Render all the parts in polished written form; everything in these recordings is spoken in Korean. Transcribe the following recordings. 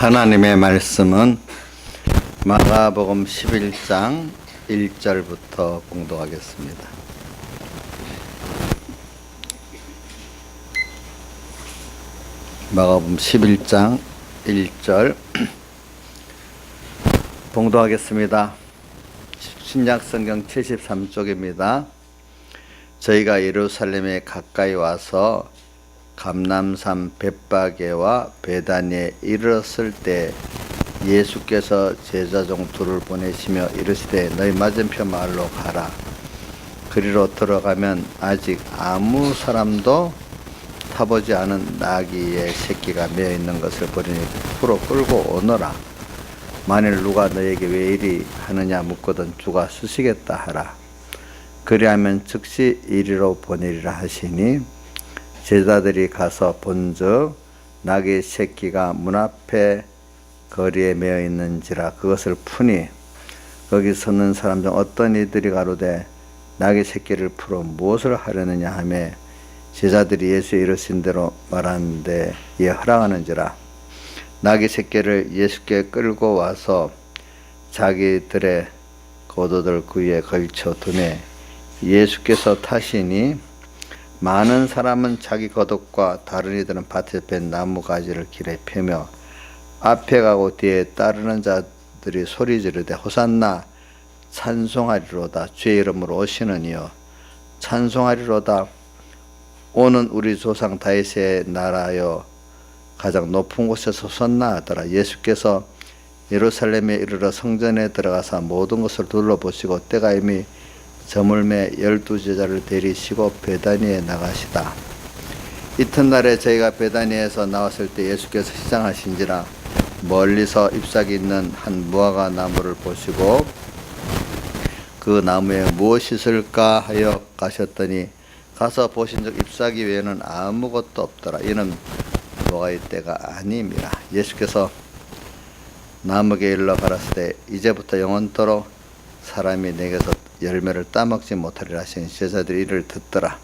하나님의 말씀은 마가복음 11장 1절부터 봉독하겠습니다. 마가복음 11장 1절 봉독하겠습니다. 신약성경 73쪽입니다. 저희가 예루살렘에 가까이 와서 감람산 벳바게와 베다니에 이르렀을 때 예수께서 제자 중 둘을 보내시며 이르시되 너희 맞은편 마을로 가라. 그리로 들어가면 아직 아무 사람도 타보지 않은 나귀의 새끼가 매어 있는 것을 보리니 풀어 끌고 오너라. 만일 누가 너에게 왜 이리 하느냐 묻거든 주가 쓰시겠다 하라. 그리하면 즉시 이리로 보내리라 하시니 제자들이 가서 본즉 나귀의 새끼가 문 앞에 거리에 매어 있는지라 그것을 푸니 거기 서는 사람 중 어떤 이들이 가로되 나귀 새끼를 풀어 무엇을 하려느냐 하며 제자들이 예수의 이르신 대로 말하는데 이에 허락하는지라. 나귀 새끼를 예수께 끌고 와서 자기들의 겉옷을 그 위에 걸쳐 두매 예수께서 타시니 많은 사람은 자기 겉옷과 다른 이들은 밭에 뺀 나무 가지를 길에 펴며 앞에 가고 뒤에 따르는 자들이 소리 지르되 호산나 찬송하리로다. 주의 이름으로 오시는 이여 찬송하리로다. 오는 우리 조상 다윗의 나라여 가장 높은 곳에서 솟나 하더라. 예수께서 예루살렘에 이르러 성전에 들어가서 모든 것을 둘러보시고 때가 이미 저물매 12제자를 데리시고 베다니에 나가시다. 이튿날에 저희가 베다니에서 나왔을 때 예수께서 시장하신지라 멀리서 잎사귀 있는 한 무화과 나무를 보시고 그 나무에 무엇이 있을까 하여 가셨더니 가서 보신즉 잎사귀 외에는 아무것도 없더라. 이는 무화과의 때가 아님이라. 예수께서 나무에게 일러 가라사대 이제부터 영원토록 사람이 내게서 열매를 따먹지 못하리라 하시니 제자들이 이를 듣더라.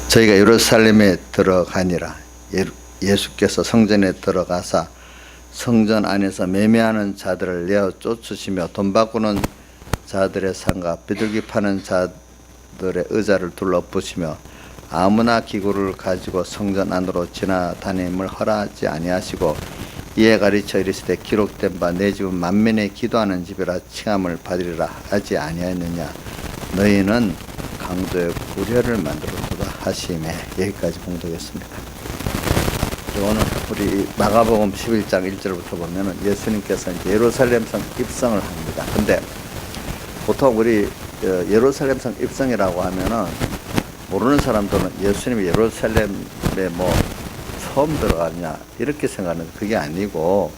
저희가 예루살렘에 들어가니라. 예수께서 성전에 들어가사 성전 안에서 매매하는 자들을 내어 쫓으시며 돈 바꾸는 자들의 상과 비둘기 파는 자들의 의자를 둘러보시며 아무나 기구를 가지고 성전 안으로 지나다님을 허락하지 아니하시고 이에 가르쳐 이르시되 기록된 바 내 집은 만민의 기도하는 집이라 칭함을 받으리라 하지 아니하였느냐. 너희는 강도의 구려를 만들었도다 하시매. 여기까지 봉독했습니다. 오늘 우리 마가복음 11장 1절부터 보면은 예수님께서 이제 예루살렘성 입성을 합니다. 근데 보통 우리 예루살렘성 입성이라고 하면은 모르는 사람들은 예수님이 예루살렘에 뭐 처음 들어갔냐 이렇게 생각하는데 그게 아니고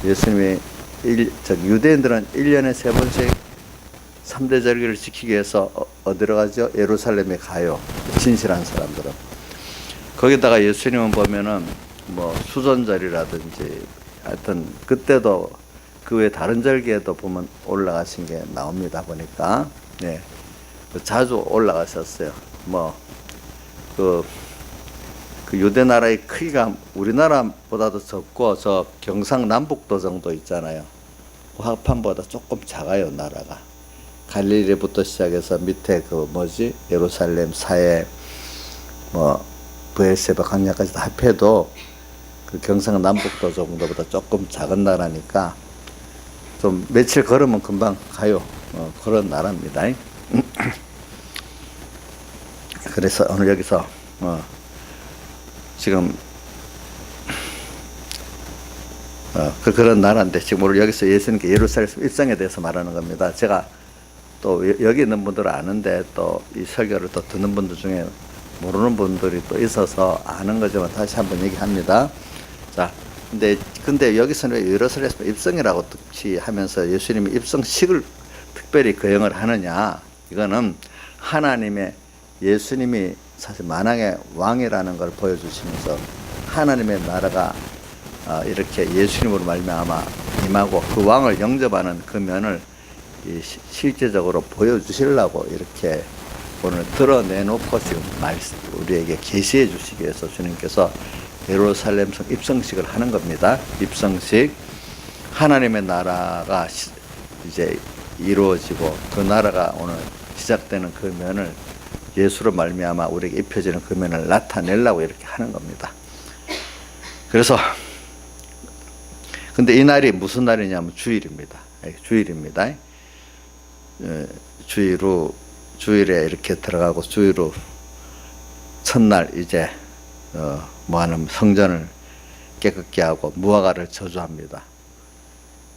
예수님이 유대인들은 1년에 3번씩 3대 절기를 지키기 위해서 어디로 가죠? 예루살렘에 가요. 진실한 사람들은. 거기다가 예수님은 보면은 뭐 수전절이라든지 하여튼 그때도 그 외 다른 절기에도 보면 올라가신 게 나옵니다. 보니까 네. 자주 올라가셨어요. 그 유대 나라의 크기가 우리나라보다도 적고 저 경상남북도 정도 있잖아요. 화판보다 조금 작아요. 나라가 갈릴리부터 시작해서 밑에 예루살렘 사해 브엘세바 강야까지 다 합해도 그 경상남북도 정도보다 조금 작은 나라니까 좀 며칠 걸으면 금방 가요. 그런 나라입니다. 그래서 오늘 여기서 지금 그런 나라인데 지금 오늘 여기서 예수님께 예루살렘 입성에 대해서 말하는 겁니다. 제가 또 여기 있는 분들은 아는데 또 이 설교를 또 듣는 분들 중에 모르는 분들이 또 있어서 아는 거지만 다시 한번 얘기합니다. 자, 근데 여기서는 왜 예루살렘 입성이라고 특히 하면서 예수님이 입성식을 특별히 거행을 하느냐? 이거는 하나님의 예수님이 사실 만왕의 왕이라는 걸 보여주시면서 하나님의 나라가 이렇게 예수님으로 말미암아 임하고 그 왕을 영접하는 그 면을 실제적으로 보여주시려고 이렇게 오늘 드러내놓고 지금 우리에게 계시해 주시기 위해서 주님께서 예루살렘성 입성식을 하는 겁니다. 입성식. 하나님의 나라가 이제 이루어지고 그 나라가 오늘 시작되는 그 면을 예수로 말미암아 우리에게 입혀지는 그 면을 나타내려고 이렇게 하는 겁니다. 그래서 근데 이 날이 무슨 날이냐면 주일입니다. 주일입니다. 주일에 이렇게 들어가고 주일로 첫날 이제 뭐하는 성전을 깨끗게 하고 무화과를 저주합니다.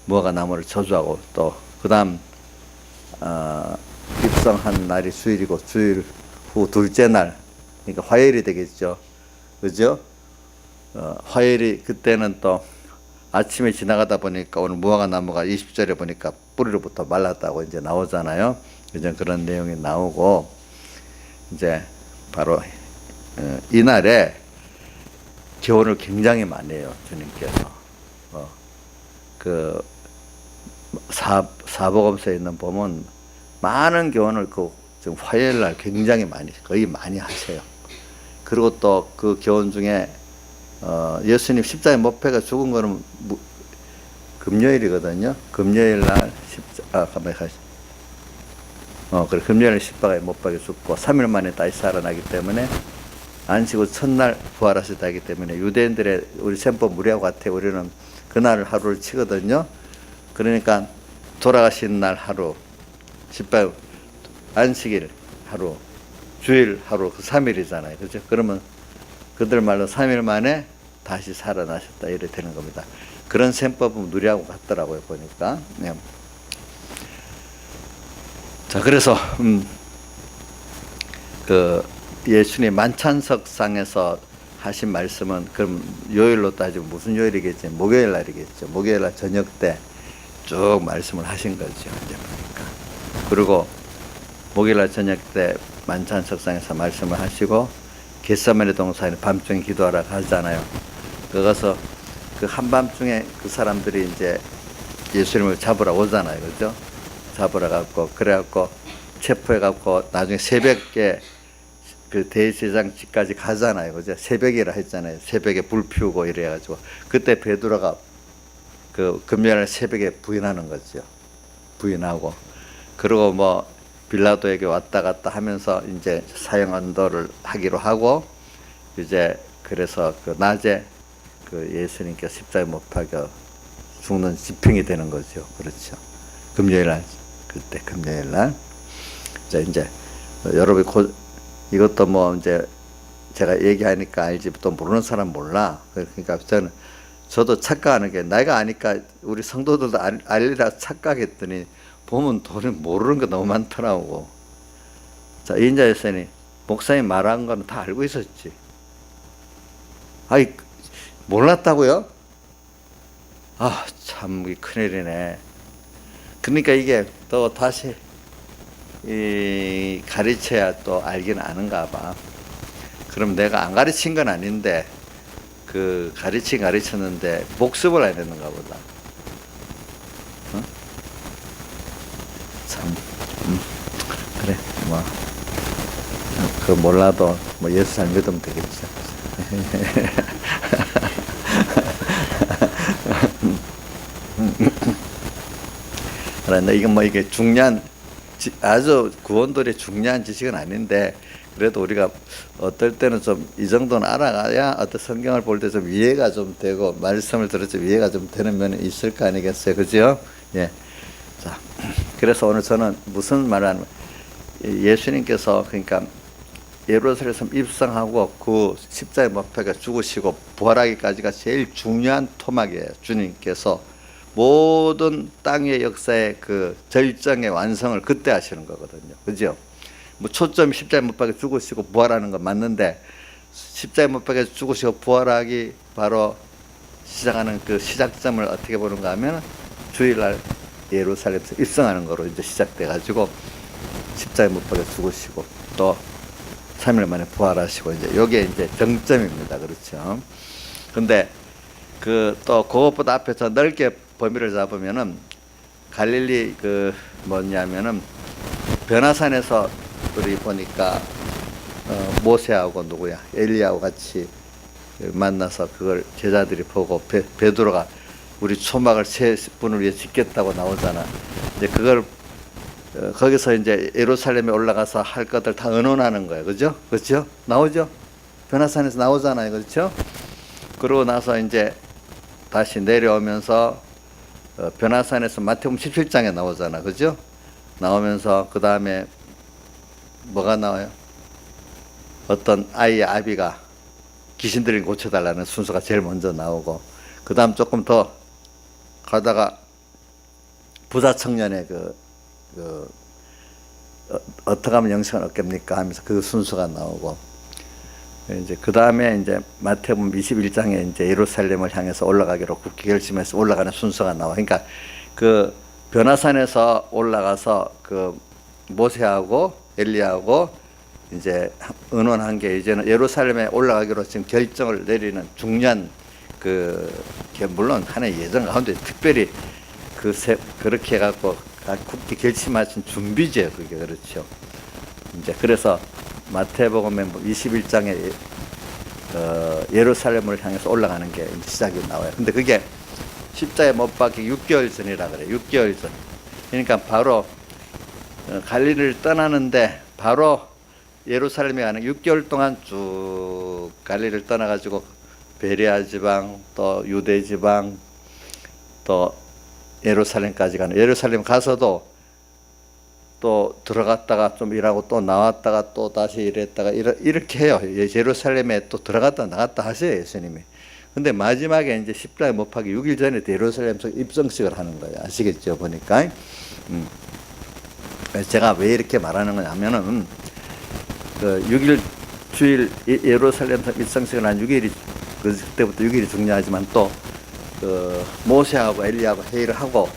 무화과 나무를 저주하고 또 그다음 입성한 날이 주일이고 주일 후 둘째 날 그러니까 화요일이 되겠죠. 그죠? 화요일이 그때는 또 아침에 지나가다 보니까 오늘 무화과 나무가 20절에 보니까 뿌리로부터 말랐다고 이제 나오잖아요. 이제 그런 내용이 나오고 이제 바로 이날에 교훈을 굉장히 많이 해요. 주님께서 그 사복음서에 있는 보면 많은 교훈을 지금 화요일 날 굉장히 거의 많이 하세요. 그리고 또 그 교훈 중에 예수님 십자가에 못 박혀 죽은 거는 금요일이거든요. 금요일 날 그래 금요일 십자가에 못 박혀 죽고 3일 만에 다시 살아나기 때문에 안식 후 첫날 부활하셨다 하기 때문에 유대인들의 우리 셈법 무리하고 같아 우리는 그날 하루를 치거든요. 그러니까 돌아가신 날 하루, 십자가 안식일 하루, 주일 하루 그 3일이잖아요. 그렇죠? 그러면 그들 말로 3일 만에 다시 살아나셨다 이래 되는 겁니다. 그런 셈법은 누리하고 같더라고요 보니까. 네. 자 그래서 그 예수님 만찬석상에서 하신 말씀은 그럼 요일로 따지면 무슨 요일이겠죠? 목요일 날이겠죠. 목요일 날 저녁 때 쭉 말씀을 하신 거죠. 이제 보니까. 그리고 목요일 날 저녁 때 만찬석상에서 말씀을 하시고 겟세마네 동산에 밤중에 기도하러 가잖아요. 거기서 그 한밤중에 그 사람들이 이제 예수님을 잡으러 오잖아요. 그죠? 잡으러 갔고 그래갖고 체포해갖고 나중에 새벽에 그 대제사장 집까지 가잖아요. 그죠? 새벽이라 했잖아요. 새벽에 불 피우고 이래가지고 그때 베드로가 그 금요일 새벽에 부인하는 거죠. 부인하고 그리고 뭐 빌라도에게 왔다 갔다 하면서 이제 사형 언도를 하기로 하고 이제 그래서 그 낮에 그 예수님께 십자가에 못 박혀 죽는 집행이 되는 거죠. 그렇죠. 금요일 날 그때 금요일 날 자 이제 여러분이 이것도 뭐 이제 제가 얘기하니까 알지 또 모르는 사람 몰라. 그러니까 저도 착각하는 게 내가 아니까 우리 성도들도 알리라 착각했더니 보면 돈이 모르는 게 너무 많더라고. 자 이인자 여사님 목사님 말한 거는 다 알고 있었지. 아이 몰랐다고요? 아 참 큰일이네. 그러니까 이게 또 다시 가르쳐야 또 알긴 아는가 봐. 그럼 내가 안 가르친 건 아닌데 그 가르쳤는데 복습을 안 했는가 보다. 어? 참 그래 뭐 그 몰라도 뭐 예수 잘 믿으면 되겠죠. 그런데 이건 뭐 이게 중요한 아주 구원들의 중요한 지식은 아닌데 그래도 우리가 어떨 때는 좀 이 정도는 알아가야 어떤 성경을 볼 때 좀 이해가 좀 되고 말씀을 들을 때 이해가 좀 되는 면이 있을 거 아니겠어요, 그죠? 예. 자, 그래서 오늘 저는 무슨 말하는 예수님께서 그러니까 예루살렘 입성하고 그 십자가에 못 박혀 죽으시고 부활하기까지가 제일 중요한 토막이에요. 주님께서 모든 땅의 역사의 그 절정의 완성을 그때 하시는 거거든요. 그죠? 뭐 초점 십자가에 못 박혀 죽으시고 부활하는 건 맞는데 십자가에 못 박혀 죽으시고 부활하기 바로 시작하는 그 시작점을 어떻게 보는가 하면 주일날 예루살렘에서 입성하는 거로 이제 시작돼 가지고 십자가에 못 박혀 죽으시고 또 3일 만에 부활하시고 이제 요게 이제 정점입니다. 그렇죠? 근데 그 또 그것보다 앞에서 넓게 범위를 잡으면은 갈릴리 그 뭐냐면은 변화산에서 우리 보니까 모세하고 누구야 엘리야하고 같이 만나서 그걸 제자들이 보고 베드로가 우리 초막을 세 분을 위해 짓겠다고 나오잖아. 이제 그걸 거기서 이제 예루살렘에 올라가서 할 것들 다 의논하는 거예요. 그죠? 그렇죠? 나오죠? 변화산에서 나오잖아요. 그렇죠? 그러고 나서 이제 다시 내려오면서 변화산에서 마태복음 17장에 나오잖아. 그죠? 나오면서 그 다음에 뭐가 나와요? 어떤 아이의 아비가 귀신들을 고쳐달라는 순서가 제일 먼저 나오고, 그 다음 조금 더 가다가 부자 청년의 어떻게 하면 영생을 얻겠습니까 하면서 그 순서가 나오고, 이제 그 다음에 이제 마태복음 21장에 이제 예루살렘을 향해서 올라가기로 굳게 결심해서 올라가는 순서가 나와. 그러니까 그 변화산에서 올라가서 그 모세하고 엘리야하고 이제 의논한 게 이제는 예루살렘에 올라가기로 지금 결정을 내리는 중요한 물론 하나의 예정 가운데 특별히 그렇게 해갖고 굳게 결심하신 준비죠. 그게 그렇죠. 이제 그래서 마태복음의 21장에 예루살렘을 향해서 올라가는 게 이제 시작이 나와요. 근데 그게 십자가에 못 박히기 6개월 전이라 그래요. 6개월 전. 그러니까 바로 갈릴리를 떠나는데 바로 예루살렘에 가는 6개월 동안 쭉 갈릴리를 떠나가지고 베레아 지방, 또 유대 지방, 또 예루살렘까지 가는, 예루살렘 가서도 또 들어갔다가 좀 일하고 또 나왔다가 또 다시 일했다가 이렇게 해요. 예루살렘에 또 들어갔다 나갔다 하세요, 예수님이. 근데 마지막에 이제 십자가에 못 박히 6일 전에 예루살렘에서 입성식을 하는 거예요. 아시겠죠? 보니까. 제가 왜 이렇게 말하는 거냐면은, 그 6일 주일 예루살렘에서 입성식을 한 6일이, 그때부터 6일이 중요하지만 또, 모세하고 엘리야하고 회의를 하고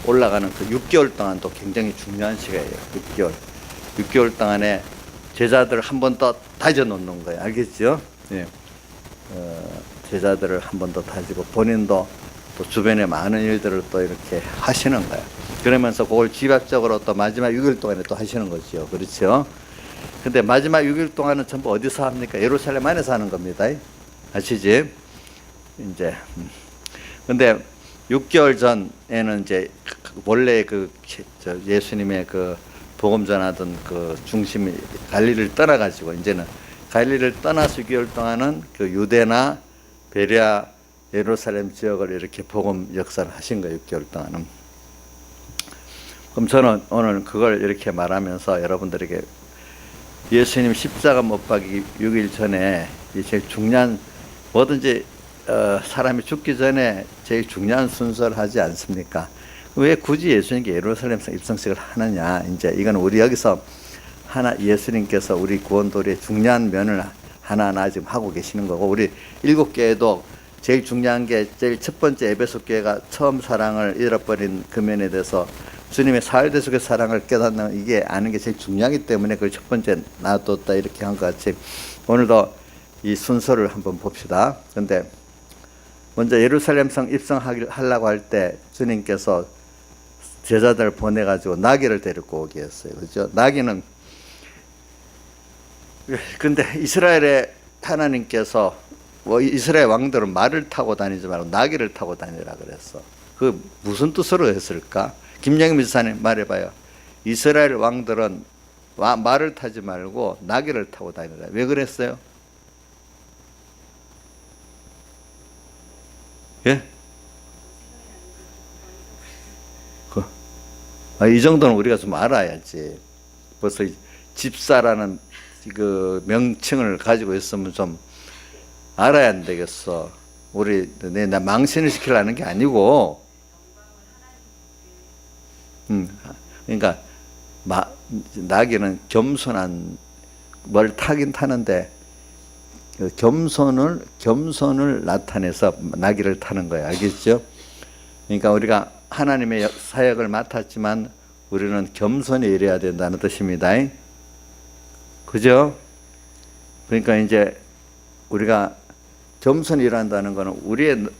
올라가는 그 6개월 동안도 굉장히 중요한 시간이에요. 6개월. 6개월 동안에 제자들을 한 번 더 다져 놓는 거예요. 알겠죠? 예. 제자들을 한 번 더 다지고 본인도 또 주변에 많은 일들을 또 이렇게 하시는 거예요. 그러면서 그걸 집약적으로 또 마지막 6일 동안에 또 하시는 거죠. 그렇죠? 근데 마지막 6일 동안은 전부 어디서 합니까? 예루살렘 안에서 하는 겁니다. 아시지? 이제. 근데 6개월 전에는 이제 원래 예수님의 그 복음 전하던 그 중심이 갈릴리를 떠나가지고 이제는 갈릴리를 떠나서 6개월 동안은 그 유대나 베레아, 예루살렘 지역을 이렇게 복음 역사를 하신 거예요. 6개월 동안은. 그럼 저는 오늘 그걸 이렇게 말하면서 여러분들에게 예수님 십자가 못 박기 6일 전에 제일 중요한, 뭐든지 사람이 죽기 전에 제일 중요한 순서를 하지 않습니까? 왜 굳이 예수님께 예루살렘에서 입성식을 하느냐? 이제 이건 우리 여기서 예수님께서 우리 구원도리의 중요한 면을 하나하나 지금 하고 계시는 거고, 우리 7교회도 제일 중요한 게 제일 첫 번째 에베소 교회가 처음 사랑을 잃어버린 그 면에 대해서 주님의 사흘대속의 사랑을 깨닫는, 이게 아는 게 제일 중요하기 때문에 그걸 첫 번째 놔뒀다 이렇게 한 것 같이 오늘도 이 순서를 한번 봅시다. 근데 먼저 예루살렘성 입성하려고 할 때 주님께서 제자들을 보내가지고 나귀를 데리고 오게 했어요. 그죠? 나귀는, 근데 이스라엘의 하나님께서 이스라엘 왕들은 말을 타고 다니지 말고 나귀를 타고 다니라 그랬어. 그 무슨 뜻으로 했을까? 김영임 지사님 말해봐요. 이스라엘 왕들은 말을 타지 말고 나귀를 타고 다니라. 왜 그랬어요? 예? 이 정도는 우리가 좀 알아야지. 벌써 집사라는 그 명칭을 가지고 있으면 좀 알아야 안 되겠어. 나 망신을 시키려는 게 아니고, 그러니까 나귀는 겸손한, 뭘 타긴 타는데 겸손을 나타내서 나귀를 타는 거예요. 알겠죠? 그러니까 우리가 하나님의 사역을 맡았지만 우리는 겸손히 일해야 된다는 뜻입니다. 그죠? 그러니까 이제 우리가 겸손히 일한다는 것은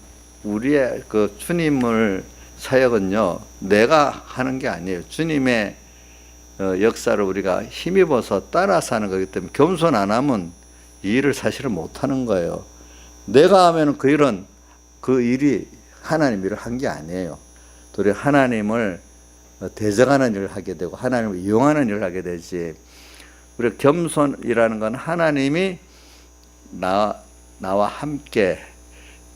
우리의 그 주님을 사역은요, 내가 하는 게 아니에요. 주님의 역사를 우리가 힘입어서 따라서 하는 거기 때문에 겸손 안 하면 이 일을 사실은 못 하는 거예요. 내가 하면 그 일이 하나님 일을 한 게 아니에요. 도리어 하나님을 대적하는 일을 하게 되고 하나님을 이용하는 일을 하게 되지. 우리가 겸손이라는 건 하나님이 나와 함께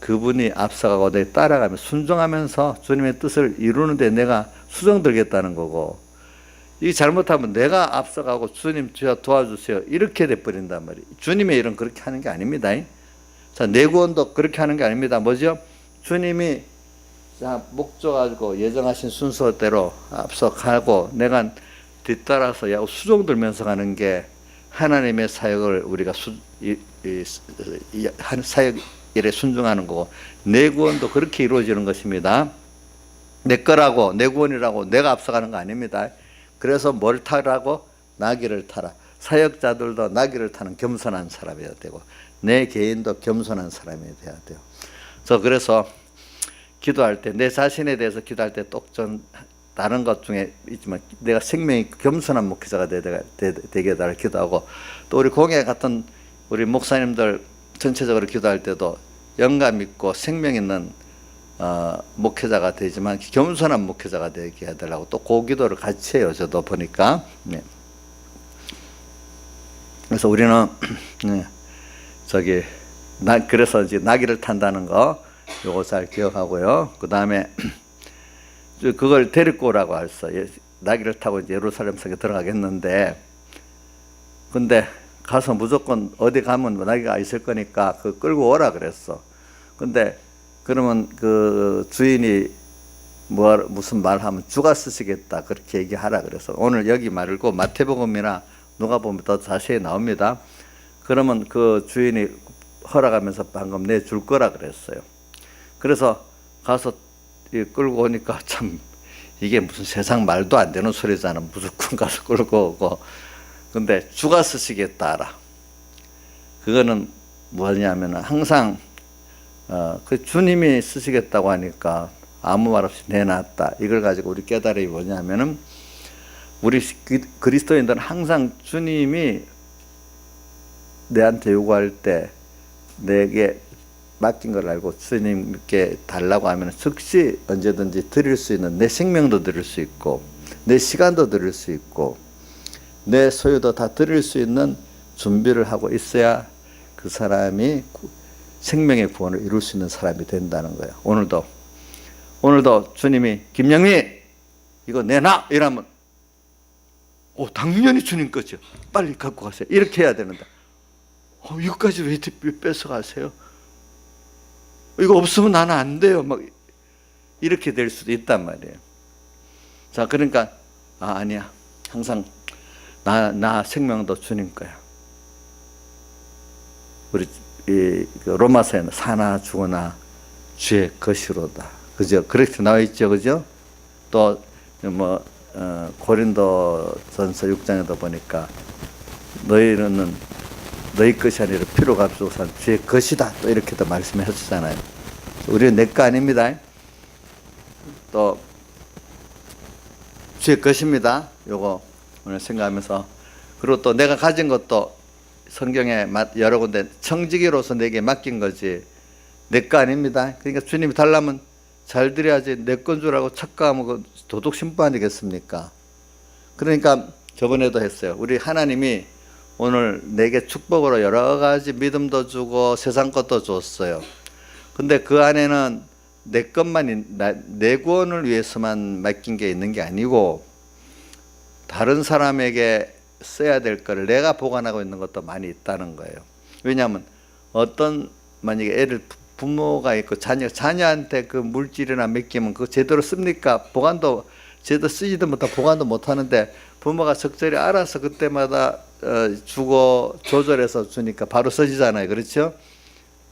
그분이 앞서가고 내가 따라가며 순종하면서 주님의 뜻을 이루는데 내가 수정들겠다는 거고, 이게 잘못하면 내가 앞서가고 주님 주여 도와주세요 이렇게 돼버린단 말이에요. 주님의 일은 그렇게 하는 게 아닙니다. 자, 내 구원도 그렇게 하는 게 아닙니다. 뭐죠? 주님이 목적 가지고 예정하신 순서대로 앞서가고 내가 뒤따라서 수종들면서 가는 게 하나님의 사역을 우리가 사역 일에 순종하는 거고, 내 구원도 그렇게 이루어지는 것입니다. 내 거라고 내 구원이라고 내가 앞서가는 거 아닙니다. 그래서 뭘 타라고? 나귀를 타라. 사역자들도 나귀를 타는 겸손한 사람이어야 되고 내 개인도 겸손한 사람이 돼야 돼요. 그래서 기도할 때 내 자신에 대해서 기도할 때 똑전 다른 것 중에 있지만 내가 생명이 겸손한 목회자가 되게 해달라 기도하고, 또 우리 공예 같은 우리 목사님들 전체적으로 기도할 때도 영감 있고 생명 있는 목회자가 되지만 겸손한 목회자가 되게 해달라고 또 그 기도를 같이 해요. 저도 보니까. 네. 그래서 우리는 그래서 이제 나귀를 탄다는 거 요거 잘 기억하고요. 그 다음에 그걸 데리고 오라고 했어. 나귀를 타고 이제 예루살렘 성에 들어가겠는데, 근데 가서 무조건 어디 가면 나귀가 있을 거니까 그 끌고 오라 그랬어. 근데 그러면 그 주인이 무슨 말하면 주가 쓰시겠다 그렇게 얘기하라 그래서, 오늘 여기 말고 마태복음이나 누가복음 더 자세히 나옵니다. 그러면 그 주인이 허락하면서 방금 내줄 거라 그랬어요. 그래서 가서 끌고 오니까 참 이게 무슨 세상 말도 안 되는 소리잖아. 무조건 가서 끌고 오고. 근데 주가 쓰시겠다라. 그거는 뭐냐면 항상 그 주님이 쓰시겠다고 하니까 아무 말 없이 내놨다. 이걸 가지고 우리 깨달음이 뭐냐면은 우리 그리스도인들은 항상 주님이 내한테 요구할 때 내게 맡긴 걸 알고 주님께 달라고 하면 즉시 언제든지 드릴 수 있는, 내 생명도 드릴 수 있고 내 시간도 드릴 수 있고 내 소유도 다 드릴 수 있는 준비를 하고 있어야 그 사람이 생명의 구원을 이룰 수 있는 사람이 된다는 거예요. 오늘도 주님이 김영미 이거 내놔 이러면 당연히 주님 거죠. 빨리 갖고 가세요. 이렇게 해야 되는데 이거까지 왜 뺏어가세요? 이거 없으면 나는 안 돼요. 막 이렇게 될 수도 있단 말이에요. 자, 그러니까 아니야. 항상 나 생명도 주님 거야. 우리 그 로마서에는 사나 죽으나 주의 것이로다. 그죠? 그렇게 나와 있죠, 그죠? 또 고린도전서 6장에도 보니까 너희는 너희 것이 아니라 피로 값주고 산 주의 것이다. 또 이렇게도 말씀해 주잖아요. 우리는 내 거 아닙니다. 또 주의 것입니다. 요거 오늘 생각하면서, 그리고 또 내가 가진 것도 성경에 여러 군데 청지기로서 내게 맡긴 거지 내 거 아닙니다. 그러니까 주님이 달라면 잘 드려야지 내 건 줄 알고 착각하면 도둑 신부 아니겠습니까? 그러니까 저번에도 했어요. 우리 하나님이 오늘 내게 축복으로 여러 가지 믿음도 주고 세상 것도 줬어요. 근데 그 안에는 내 것만, 내 구원을 위해서만 맡긴 게 있는 게 아니고 다른 사람에게 써야 될 거를 내가 보관하고 있는 것도 많이 있다는 거예요. 왜냐하면 만약에 부모가 있고 자녀한테 그 물질이나 맡기면 그거 제대로 씁니까? 보관도 제대로 쓰지도 못하고 보관도 못 하는데 부모가 적절히 알아서 그때마다 주고 조절해서 주니까 바로 써지잖아요. 그렇죠?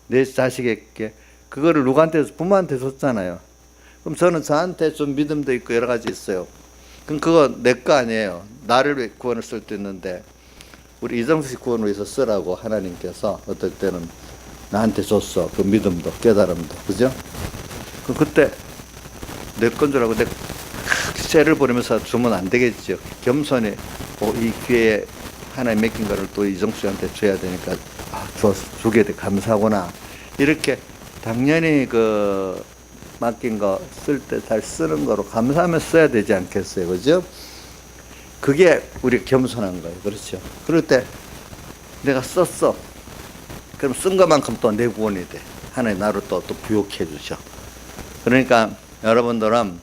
내 자식에게 그거를 누구한테, 부모한테 줬잖아요. 그럼 저한테 좀 믿음도 있고 여러 가지 있어요. 그럼 그거 내 거 아니에요. 나를 위해 구원을 쓸 때 있는데 우리 이정수 씨 구원을 위해서 쓰라고 하나님께서 어떨 때는 나한테 줬어. 그 믿음도 깨달음도. 그죠? 그때 내 건 줄 알고 내 쇠를 부리면서 주면 안 되겠죠. 겸손히 이 기회에 하나님 맡긴 거를 또 이정수한테 줘야 되니까 주게 돼 감사하구나. 이렇게 당연히 그 맡긴 거 쓸 때 잘 쓰는 거로 감사하면서 써야 되지 않겠어요, 그죠? 그게 우리 겸손한 거예요, 그렇죠? 그럴 때 내가 썼어. 그럼 쓴 것만큼 또 내 구원이 돼. 하나님 나를 또 부욕해 주셔. 그러니까 여러분들은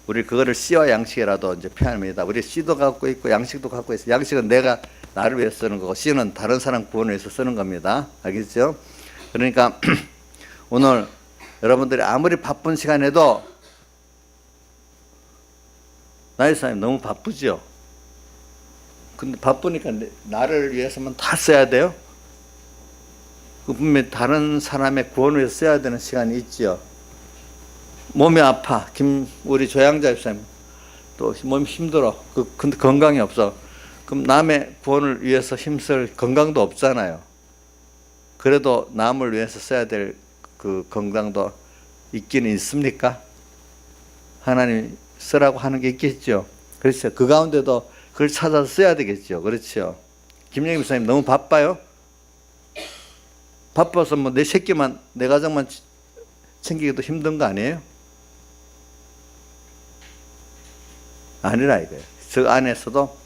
우리 그거를 씨와 양식이라도 이제 표현합니다. 우리 씨도 갖고 있고 양식도 갖고 있어. 양식은 내가 나를 위해서 쓰는 거고 씨는 다른 사람 구원을 위해서 쓰는 겁니다. 알겠죠? 그러니까 오늘 여러분들이 아무리 바쁜 시간에도 나의 삶이 너무 바쁘죠. 근데 바쁘니까 나를 위해서만 다 써야 돼요. 그 분명히 다른 사람의 구원을 위해서 써야 되는 시간이 있지요. 몸이 아파. 우리 조양자 집사님 또 몸이 힘들어. 근데 건강이 없어. 그럼 남의 구원을 위해서 힘쓸 건강도 없잖아요. 그래도 남을 위해서 써야 될 그 건강도 있기는 있습니까? 하나님 쓰라고 하는 게 있겠죠. 그렇죠. 그 가운데도 그걸 찾아서 써야 되겠죠. 그렇죠. 김영희 집사님 너무 바빠요? 바빠서 뭐 내 새끼만, 내 가정만 챙기기도 힘든 거 아니에요? 아니라 이거예요. 저 안에서도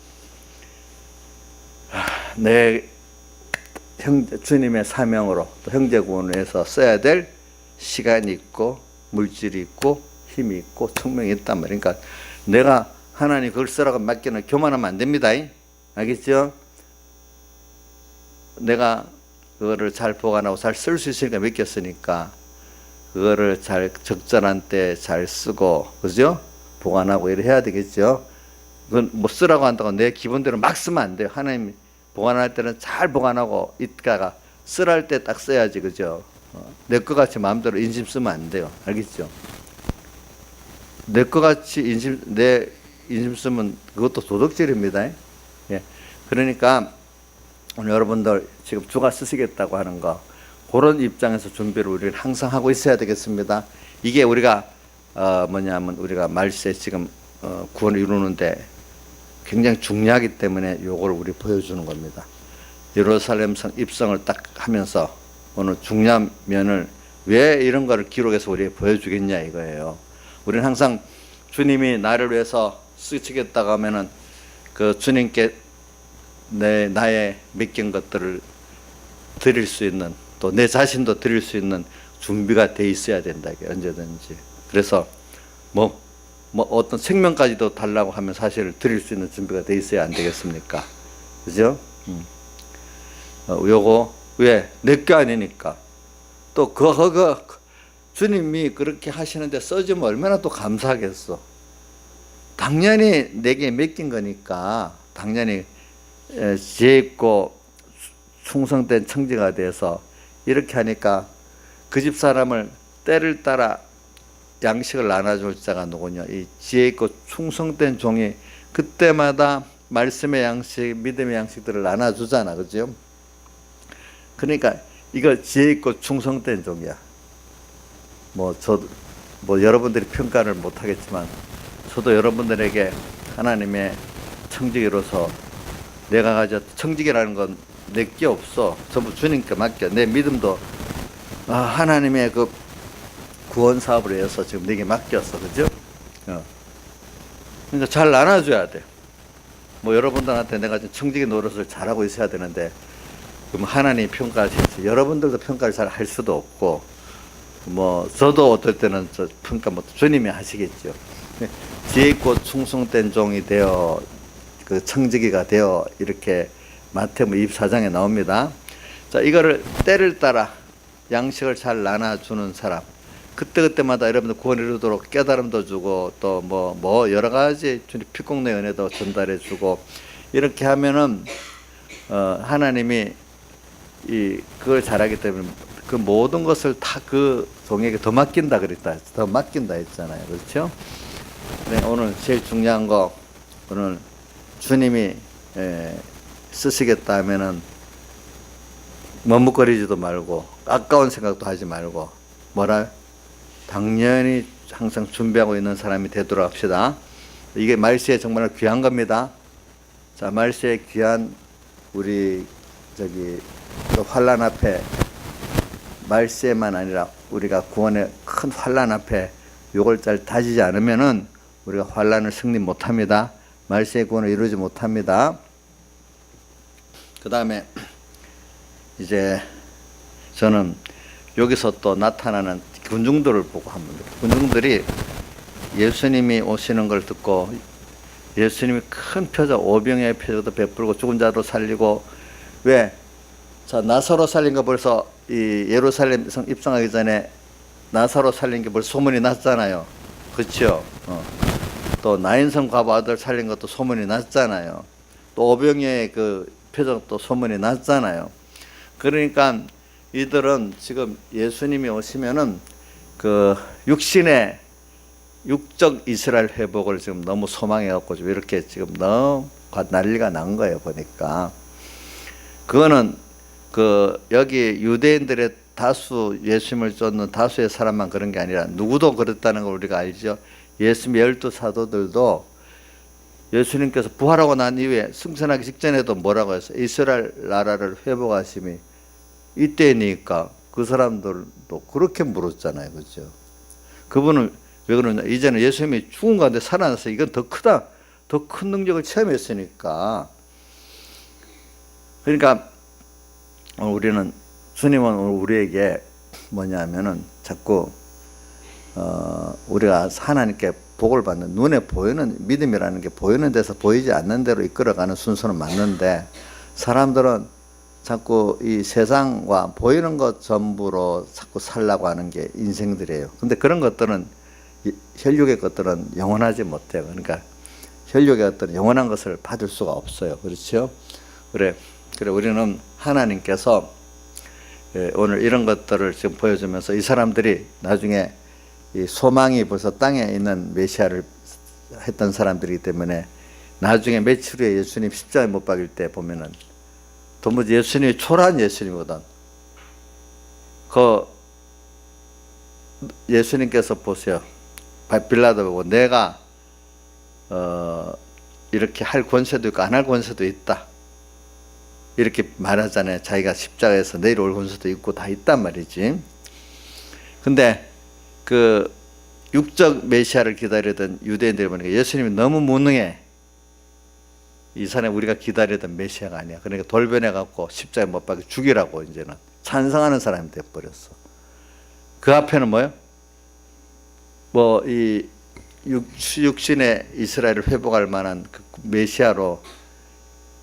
내 주님의 사명으로 또 형제 구원을 위해서 써야 될 시간이 있고 물질이 있고 힘이 있고 청명이 있단 말이에요. 그러니까 내가 하나님 그걸 쓰라고 맡기는 교만하면 안 됩니다. 알겠죠? 내가 그거를 잘 보관하고 잘 쓸 수 있으니까 맡겼으니까 그거를 잘 적절한 때 잘 쓰고, 그죠? 보관하고 이래 해야 되겠죠? 그건 뭐 쓰라고 한다고 내 기본대로 막 쓰면 안 돼요. 하나님 보관할 때는 잘 보관하고 있다가 쓰랄 때 딱 써야지, 그죠? 내 것 같이 마음대로 인심 쓰면 안 돼요. 알겠죠? 내 것 같이 내 인심 쓰면 그것도 도덕질입니다. 예. 그러니까 오늘 여러분들 지금 주가 쓰시겠다고 하는 거 그런 입장에서 준비를 우리는 항상 하고 있어야 되겠습니다. 이게 우리가 뭐냐면 우리가 말세 지금 구원을 이루는데 굉장히 중요하기 때문에 요걸 우리 보여주는 겁니다. 예루살렘 성 입성을 딱 하면서 오늘 중요한 면을 왜 이런 거를 기록해서 우리에게 보여주겠냐 이거예요. 우리는 항상 주님이 나를 위해서 쓰시겠다고 하면은 그 주님께 나의 맡긴 것들을 드릴 수 있는, 또 내 자신도 드릴 수 있는 준비가 돼 있어야 된다 이게 언제든지. 그래서 뭐 어떤 생명까지도 달라고 하면 사실 드릴 수 있는 준비가 돼 있어야 안 되겠습니까? 그죠? 요거 왜 내 게 아니니까. 또 그거 주님이 그렇게 하시는데 써주면 얼마나 또 감사하겠어. 당연히 내게 맡긴 거니까 당연히 지혜 있고 충성된 청지가 돼서 이렇게 하니까 그 집 사람을 때를 따라 양식을 나눠줄 자가 누구냐. 이 지혜 있고 충성된 종이 그때마다 말씀의 양식, 믿음의 양식들을 나눠주잖아, 그죠? 그러니까 이거 지혜 있고 충성된 종이야. 여러분들이 평가를 못하겠지만 저도 여러분들에게 하나님의 청지기로서 내가 가져 청지기라는 건 내게 없어. 전부 주님께 맡겨. 내 믿음도 하나님의 그 구원 사업을 위해서 지금 내게 맡겼어, 그죠? 그러니까 잘 나눠줘야 돼. 여러분들한테 내가 지금 청지기 노릇을 잘하고 있어야 되는데 그럼 하나님이 평가하실지 여러분들도 평가를 잘 할 수도 없고 저도 어떨 때는 평가 주님이 하시겠죠. 지혜 있고 충성된 종이 되어 그 청지기가 되어 이렇게 마태복음 24장에 나옵니다. 자, 이거를 때를 따라 양식을 잘 나눠주는 사람. 그때마다 여러분들 구원 이루도록 깨달음도 주고 또 여러 가지 주님 피공의 은혜도 전달해 주고 이렇게 하면은 하나님이 그걸 잘하기 때문에 그 모든 것을 다 그 종에게 더 맡긴다 그랬다. 더 맡긴다 했잖아요. 그렇죠? 네, 오늘 제일 중요한 거 오늘 주님이 쓰시겠다 하면은 머뭇거리지도 말고 아까운 생각도 하지 말고 당연히 항상 준비하고 있는 사람이 되도록 합시다. 이게 말세에 정말 귀한 겁니다. 자, 말세에 귀한 우리 그 환란 앞에, 말세만 아니라 우리가 구원의 큰 환란 앞에 요걸 잘 다지지 않으면은 우리가 환란을 승리 못합니다. 말세의 구원을 이루지 못합니다. 그 다음에 이제 저는 여기서 또 나타나는 군중들을 보고 합니다. 군중들이 예수님이 오시는 걸 듣고 예수님이 큰 표적, 오병의 표적도 베풀고 죽은 자도 살리고, 왜? 자, 나사로 살린 거 벌써 이 예루살렘 성 입성하기 전에 나사로 살린 게 벌써 소문이 났잖아요. 그렇죠? 또 나인성 과부 아들 살린 것도 소문이 났잖아요. 또 오병의 그 표적도 소문이 났잖아요. 그러니까 이들은 지금 예수님이 오시면은 그 육적 이스라엘 회복을 지금 너무 소망해갖고 좀 이렇게 지금 너무 난리가 난 거예요, 보니까. 그거는 그 여기 유대인들의 다수, 예수님을 쫓는 다수의 사람만 그런 게 아니라 누구도 그랬다는 걸 우리가 알죠. 예수님 12 사도들도 예수님께서 부활하고 난 이후에 승천하기 직전에도 뭐라고 했어요? 이스라엘 나라를 회복하심이 이때니까 그 사람들도 그렇게 물었잖아요. 그죠? 그분은 왜 그러냐? 이제는 예수님이 죽은 가운데 살아나서 이건 더 크다. 더 큰 능력을 체험했으니까. 그러니까 우리는, 주님은 우리에게 뭐냐면은 자꾸 우리가 하나님께 복을 받는, 눈에 보이는 믿음이라는 게 보이는 데서 보이지 않는 대로 이끌어가는 순서는 맞는데, 사람들은 자꾸 이 세상과 보이는 것 전부로 자꾸 살라고 하는 게 인생들이에요. 근데 그런 것들은, 혈육의 것들은 영원하지 못해요. 그러니까 혈육의 것들은 영원한 것을 받을 수가 없어요. 그렇죠? 그래 우리는 하나님께서 오늘 이런 것들을 지금 보여주면서 이 사람들이 나중에 이 소망이 벌써 땅에 있는 메시아를 했던 사람들이기 때문에 나중에 며칠 후에 예수님 십자가에 못 박일 때 보면은 도무지 예수님이 초라한 예수님이거든. 그 예수님께서 보세요. 빌라도 보고 내가 이렇게 할 권세도 있고 안 할 권세도 있다. 이렇게 말하잖아요. 자기가 십자가에서 내려올 권세도 있고 다 있단 말이지. 근데 그 육적 메시아를 기다리던 유대인들이 보니까 예수님이 너무 무능해. 이 사람이 우리가 기다리던 메시아가 아니야. 그러니까 돌변해 갖고 십자가에 못 박혀 죽이라고 이제는 찬성하는 사람이 돼 버렸어. 그 앞에는 뭐요? 뭐 이 육신의 이스라엘을 회복할 만한 그 메시아로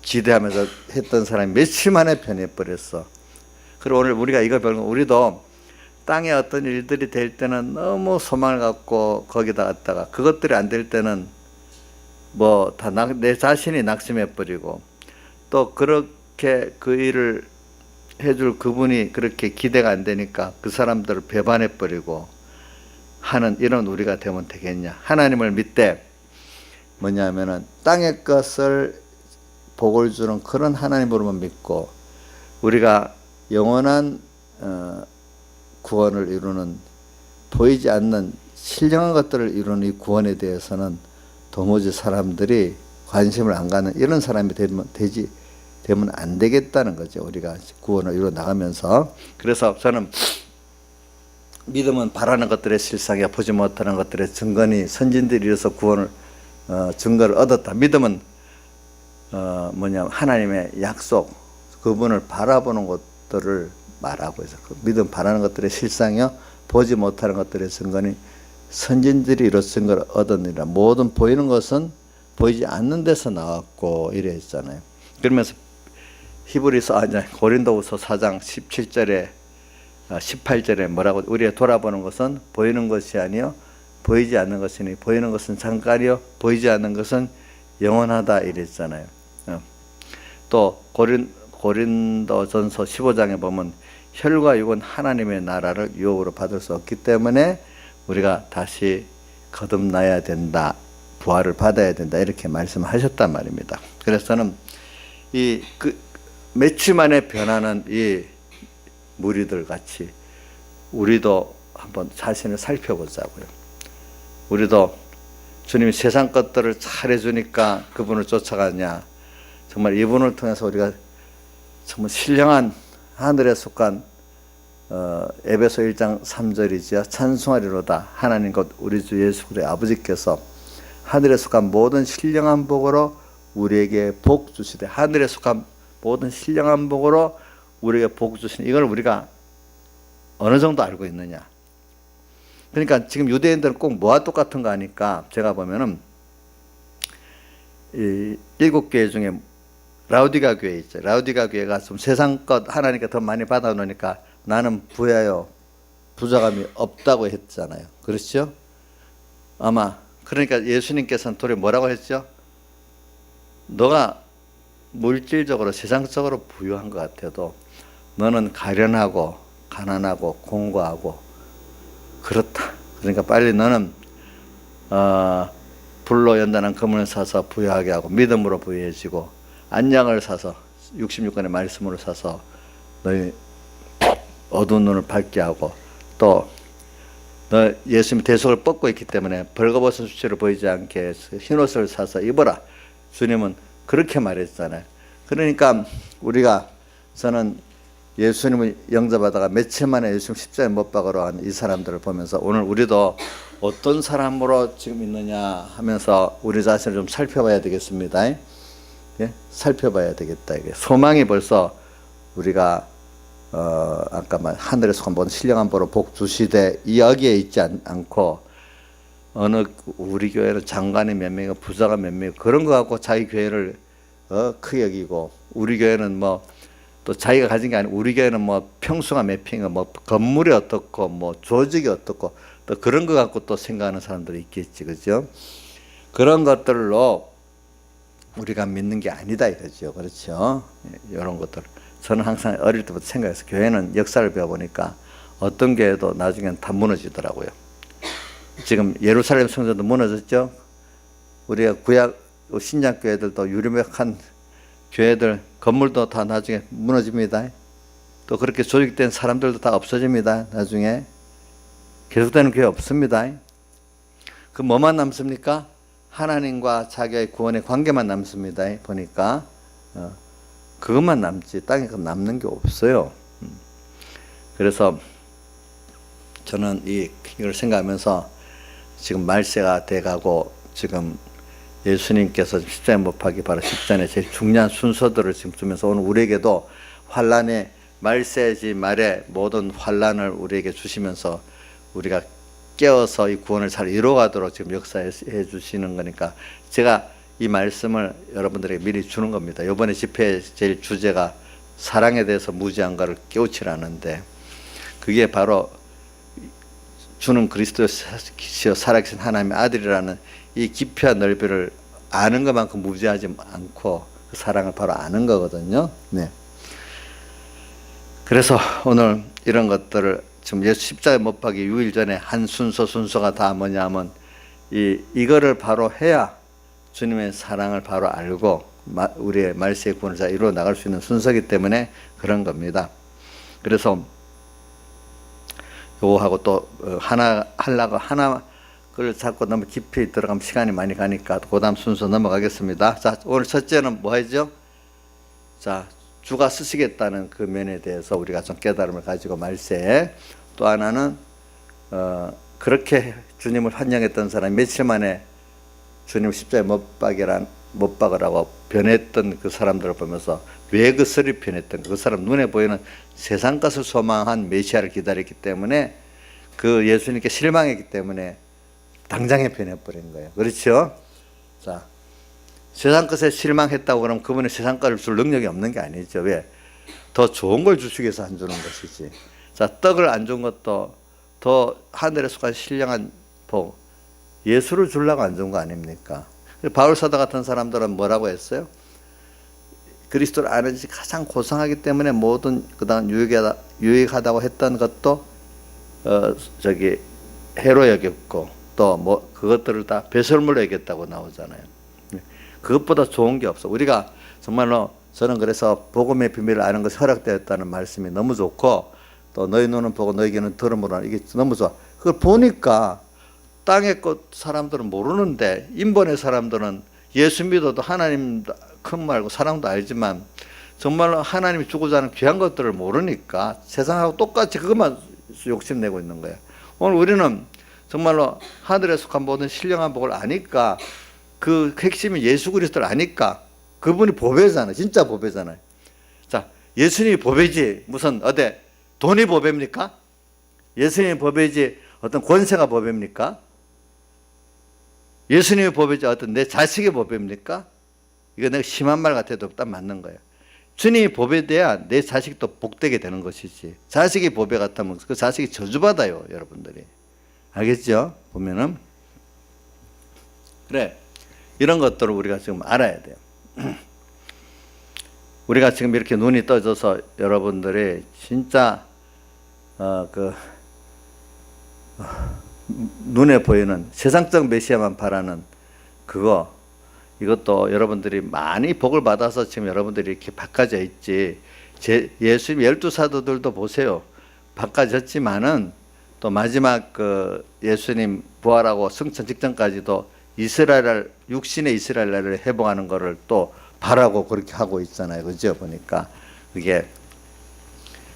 기대하면서 했던 사람이 며칠 만에 변해버렸어. 그리고 오늘 우리가 이걸 배우는, 우리도 땅에 어떤 일들이 될 때는 너무 소망을 갖고 거기다 갔다가 그것들이 안 될 때는 뭐 다 내 자신이 낙심해버리고, 또 그렇게 그 일을 해줄 그분이 그렇게 기대가 안 되니까 그 사람들을 배반해버리고 하는 이런 우리가 되면 되겠냐. 하나님을 믿되 뭐냐면은 땅의 것을 복을 주는 그런 하나님으로만 믿고 우리가 영원한 구원을 이루는, 보이지 않는 신령한 것들을 이루는 이 구원에 대해서는 도무지 사람들이 관심을 안 갖는 이런 사람이 되면 안 되겠다는 거죠. 우리가 구원을 이루어 나가면서. 그래서 저는 믿음은 바라는 것들의 실상이야 보지 못하는 것들의 증거니 선진들이 이어서 구원을 증거를 얻었다. 믿음은 뭐냐면 하나님의 약속, 그분을 바라보는 것들을 말하고 있어. 그 믿음 바라는 것들의 실상이요 보지 못하는 것들의 증거니 선진들이 이로써 증거를 얻었느니라. 모든 보이는 것은 보이지 않는 데서 나왔고 이래 했잖아요. 그러면서 고린도후서 4장 17절에 18절에 뭐라고, 우리가 돌아보는 것은 보이는 것이 아니요 보이지 않는 것이니 보이는 것은 잠깐이요 보이지 않는 것은 영원하다 이랬잖아요. 또 고린도전서 15장에 보면 혈과 육은 하나님의 나라를 유혹으로 받을 수 없기 때문에 우리가 다시 거듭나야 된다, 부활을 받아야 된다 이렇게 말씀하셨단 말입니다. 그래서 저는 며칠 만에 변하는 이 무리들 같이 우리도 한번 자신을 살펴보자고요. 우리도 주님이 세상 것들을 잘해주니까 그분을 쫓아가냐, 정말 이분을 통해서 우리가 정말 신령한 하늘에 속한 에베소 1장 3절이지요. 찬송하리로다 하나님 곧 우리 주 예수 그리스도의 아버지께서 하늘에 속한 모든 신령한 복으로 우리에게 복 주시되, 하늘에 속한 모든 신령한 복으로 우리에게 복 주시는, 이걸 우리가 어느 정도 알고 있느냐. 그러니까 지금 유대인들은 꼭 뭐와 똑같은 거 하니까, 제가 보면은 이 7교회 중에 라우디가 교회 있죠. 라우디가 교회가 좀 세상 것 하나님께 더 많이 받아 놓으니까 나는 부야요 부족함이 없다고 했잖아요. 그렇죠? 아마 그러니까 예수님께서는 도리어 뭐라고 했죠? 너가 물질적으로 세상적으로 부유한 것 같아도 너는 가련하고 가난하고 공고하고 그렇다. 그러니까 빨리 너는 불로 연단한 금을 사서 부유하게 하고 믿음으로 부유해지고, 안양을 사서 66권의 말씀으로 사서 너희 어두운 눈을 밝게 하고, 또 너 예수님이 대속을 뻗고 있기 때문에 벌거벗은 수치를 보이지 않게 해서 흰옷을 사서 입어라. 주님은 그렇게 말했잖아요. 그러니까 우리가, 저는 예수님을 영접하다가 며칠 만에 예수님 십자가에 못 박으러 한 이 사람들을 보면서 오늘 우리도 어떤 사람으로 지금 있느냐 하면서 우리 자신을 좀 살펴봐야 되겠습니다. 예? 살펴봐야 되겠다. 이게 소망이 벌써 우리가 아까 말 하늘에 속한 모든 신령한 보로 복 주시되 이 여기에 있지 않고, 어느 우리 교회는 장관이 몇 명이고 부자가 몇 명이고 그런 거 갖고 자기 교회를 크게 여기고, 우리 교회는 뭐 또 자기가 가진 게 아니고 우리 교회는 뭐 평수가 몇 평이고 뭐 건물이 어떻고 뭐 조직이 어떻고 또 그런 거 갖고 또 생각하는 사람들이 있겠지, 그죠? 그런 것들로 우리가 믿는 게 아니다 이거죠. 그렇죠? 이런 것들. 저는 항상 어릴 때부터 생각해서 교회는 역사를 배워보니까 어떤 교회도 나중엔 다 무너지더라고요. 지금 예루살렘 성전도 무너졌죠. 우리가 구약 신약 교회들도 유명한 교회들 건물도 다 나중에 무너집니다. 또 그렇게 조직된 사람들도 다 없어집니다. 나중에 계속되는 교회 없습니다. 그 뭐만 남습니까? 하나님과 자기의 구원의 관계만 남습니다. 보니까 그것만 남지 땅에 남는 게 없어요. 그래서 저는 이걸 생각하면서 지금 말세가 돼가고, 지금 예수님께서 십자가에 못 박기 바로 직전에 제일 중요한 순서들을 지금 주면서 오늘 우리에게도 환란의 말세지 말에 모든 환란을 우리에게 주시면서 우리가 깨어서 이 구원을 잘 이루어가도록 지금 역사해 주시는 거니까, 제가 이 말씀을 여러분들에게 미리 주는 겁니다. 이번에 집회 제일 주제가 사랑에 대해서 무지한가를 깨우치라는데, 그게 바로 주는 그리스도시여 살아계신 하나님의 아들이라는 이 깊이와 넓이를 아는 것만큼 무지하지 않고 그 사랑을 바로 아는 거거든요. 네. 그래서 오늘 이런 것들을 지금 예수 십자가에 못 박기 6일 전에 한 순서가 다 뭐냐 하면 이거를 바로 해야 주님의 사랑을 바로 알고 우리의 말세의 구원을 잘 이루어 나갈 수 있는 순서이기 때문에 그런 겁니다. 그래서 요거하고 또 하나 하려고 그걸 자꾸 너무 깊이 들어가면 시간이 많이 가니까 그 다음 순서 넘어가겠습니다. 자, 오늘 첫째는 뭐 하죠? 자, 주가 쓰시겠다는 그 면에 대해서 우리가 좀 깨달음을 가지고 말세. 또 하나는 그렇게 주님을 환영했던 사람이 며칠 만에 주님 십자가에 못 박으라고 변했던 그 사람들을 보면서 왜 그 설이 변했던 그 사람 눈에 보이는 세상 것을 소망한 메시아를 기다렸기 때문에, 그 예수님께 실망했기 때문에 당장에 변해버린 거예요. 그렇죠? 자, 세상 것에 실망했다고 그러면 그분의 세상 것을 줄 능력이 없는 게 아니죠. 왜? 더 좋은 걸 주시기 위해서 안 주는 것이지. 자, 떡을 안 준 것도 더 하늘에 속한 신령한 복, 예수를 주려고 안 준 거 아닙니까? 바울 사도 같은 사람들은 뭐라고 했어요? 그리스도를 아는 지 가장 고상하기 때문에 모든 그다음 유익하다고 했던 것도 해로 여겼고, 또 뭐 그것들을 다 배설물로 여겼다고 나오잖아요. 그것보다 좋은 게 없어. 우리가 정말로, 저는 그래서 복음의 비밀을 아는 것이 허락되었다는 말씀이 너무 좋고, 또 너희 눈은 보고 너희 귀는 들음으로 이게 너무 좋아. 그걸 보니까 땅의 것 사람들은 모르는데 인본의 사람들은 예수 믿어도 하나님 큰 말고 사랑도 알지만 정말로 하나님이 주고자 하는 귀한 것들을 모르니까 세상하고 똑같이 그것만 욕심내고 있는 거예요. 오늘 우리는 정말로 하늘에 속한 모든 신령한 복을 아니까 그 핵심이 예수 그리스도를 아니까 그분이 보배잖아요. 진짜 보배잖아요. 자, 예수님이 보배지 무슨 어디 돈이 보배입니까? 예수님이 보배지 어떤 권세가 보배입니까? 예수님이 보배지 어떤 내 자식이 보배입니까? 이거 내가 심한 말 같아도 딱 맞는 거예요. 주님이 보배돼야 내 자식도 복되게 되는 것이지. 자식이 보배 같으면 그 자식이 저주받아요, 여러분들이. 알겠죠? 보면은. 그래. 이런 것들을 우리가 지금 알아야 돼요. 우리가 지금 이렇게 눈이 떠져서 여러분들이 진짜 눈에 보이는 세상적 메시아만 바라는 그거 이것도 여러분들이 많이 복을 받아서 지금 여러분들이 이렇게 바꿔져 있지. 예수님 12사도들도 보세요. 바꿔졌지만은 또 마지막 그 예수님 부활하고 승천 직전까지도 이스라엘 육신의 이스라엘을 회복하는 거를 또 바라고 그렇게 하고 있잖아요. 그죠? 보니까 그게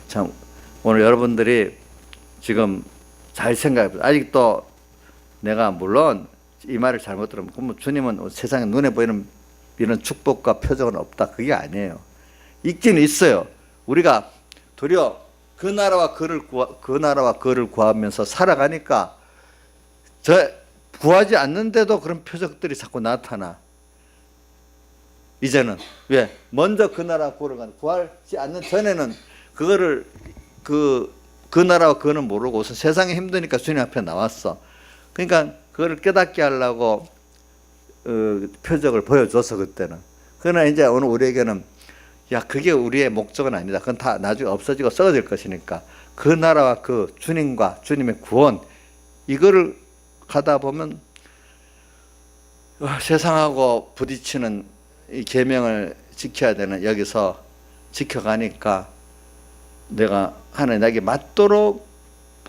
참 오늘 여러분들이 지금 잘 생각해 보세요. 아직도 내가 물론 이 말을 잘못 들으면 그럼 주님은 세상에 눈에 보이는 이런 축복과 표적은 없다. 그게 아니에요. 있긴 있어요. 우리가 도리어 그 나라와 그를 구하면서 살아가니까 구하지 않는데도 그런 표적들이 자꾸 나타나. 이제는 왜? 먼저 그 나라 구하지 않는 전에는 그거를 그 나라와 그는 모르고 우선 세상이 힘드니까 주님 앞에 나왔어. 그러니까 그거를 깨닫게 하려고 표적을 보여줘서 그때는. 그러나 이제 오늘 우리에게는 야 그게 우리의 목적은 아니다. 그건 다 나중에 없어지고 썩어질 것이니까 그 나라와 그 주님과 주님의 구원 이거를 가다 보면 세상하고 부딪히는 이 계명을 지켜야 되는 여기서 지켜가니까 내가 하나님 나에게 맞도록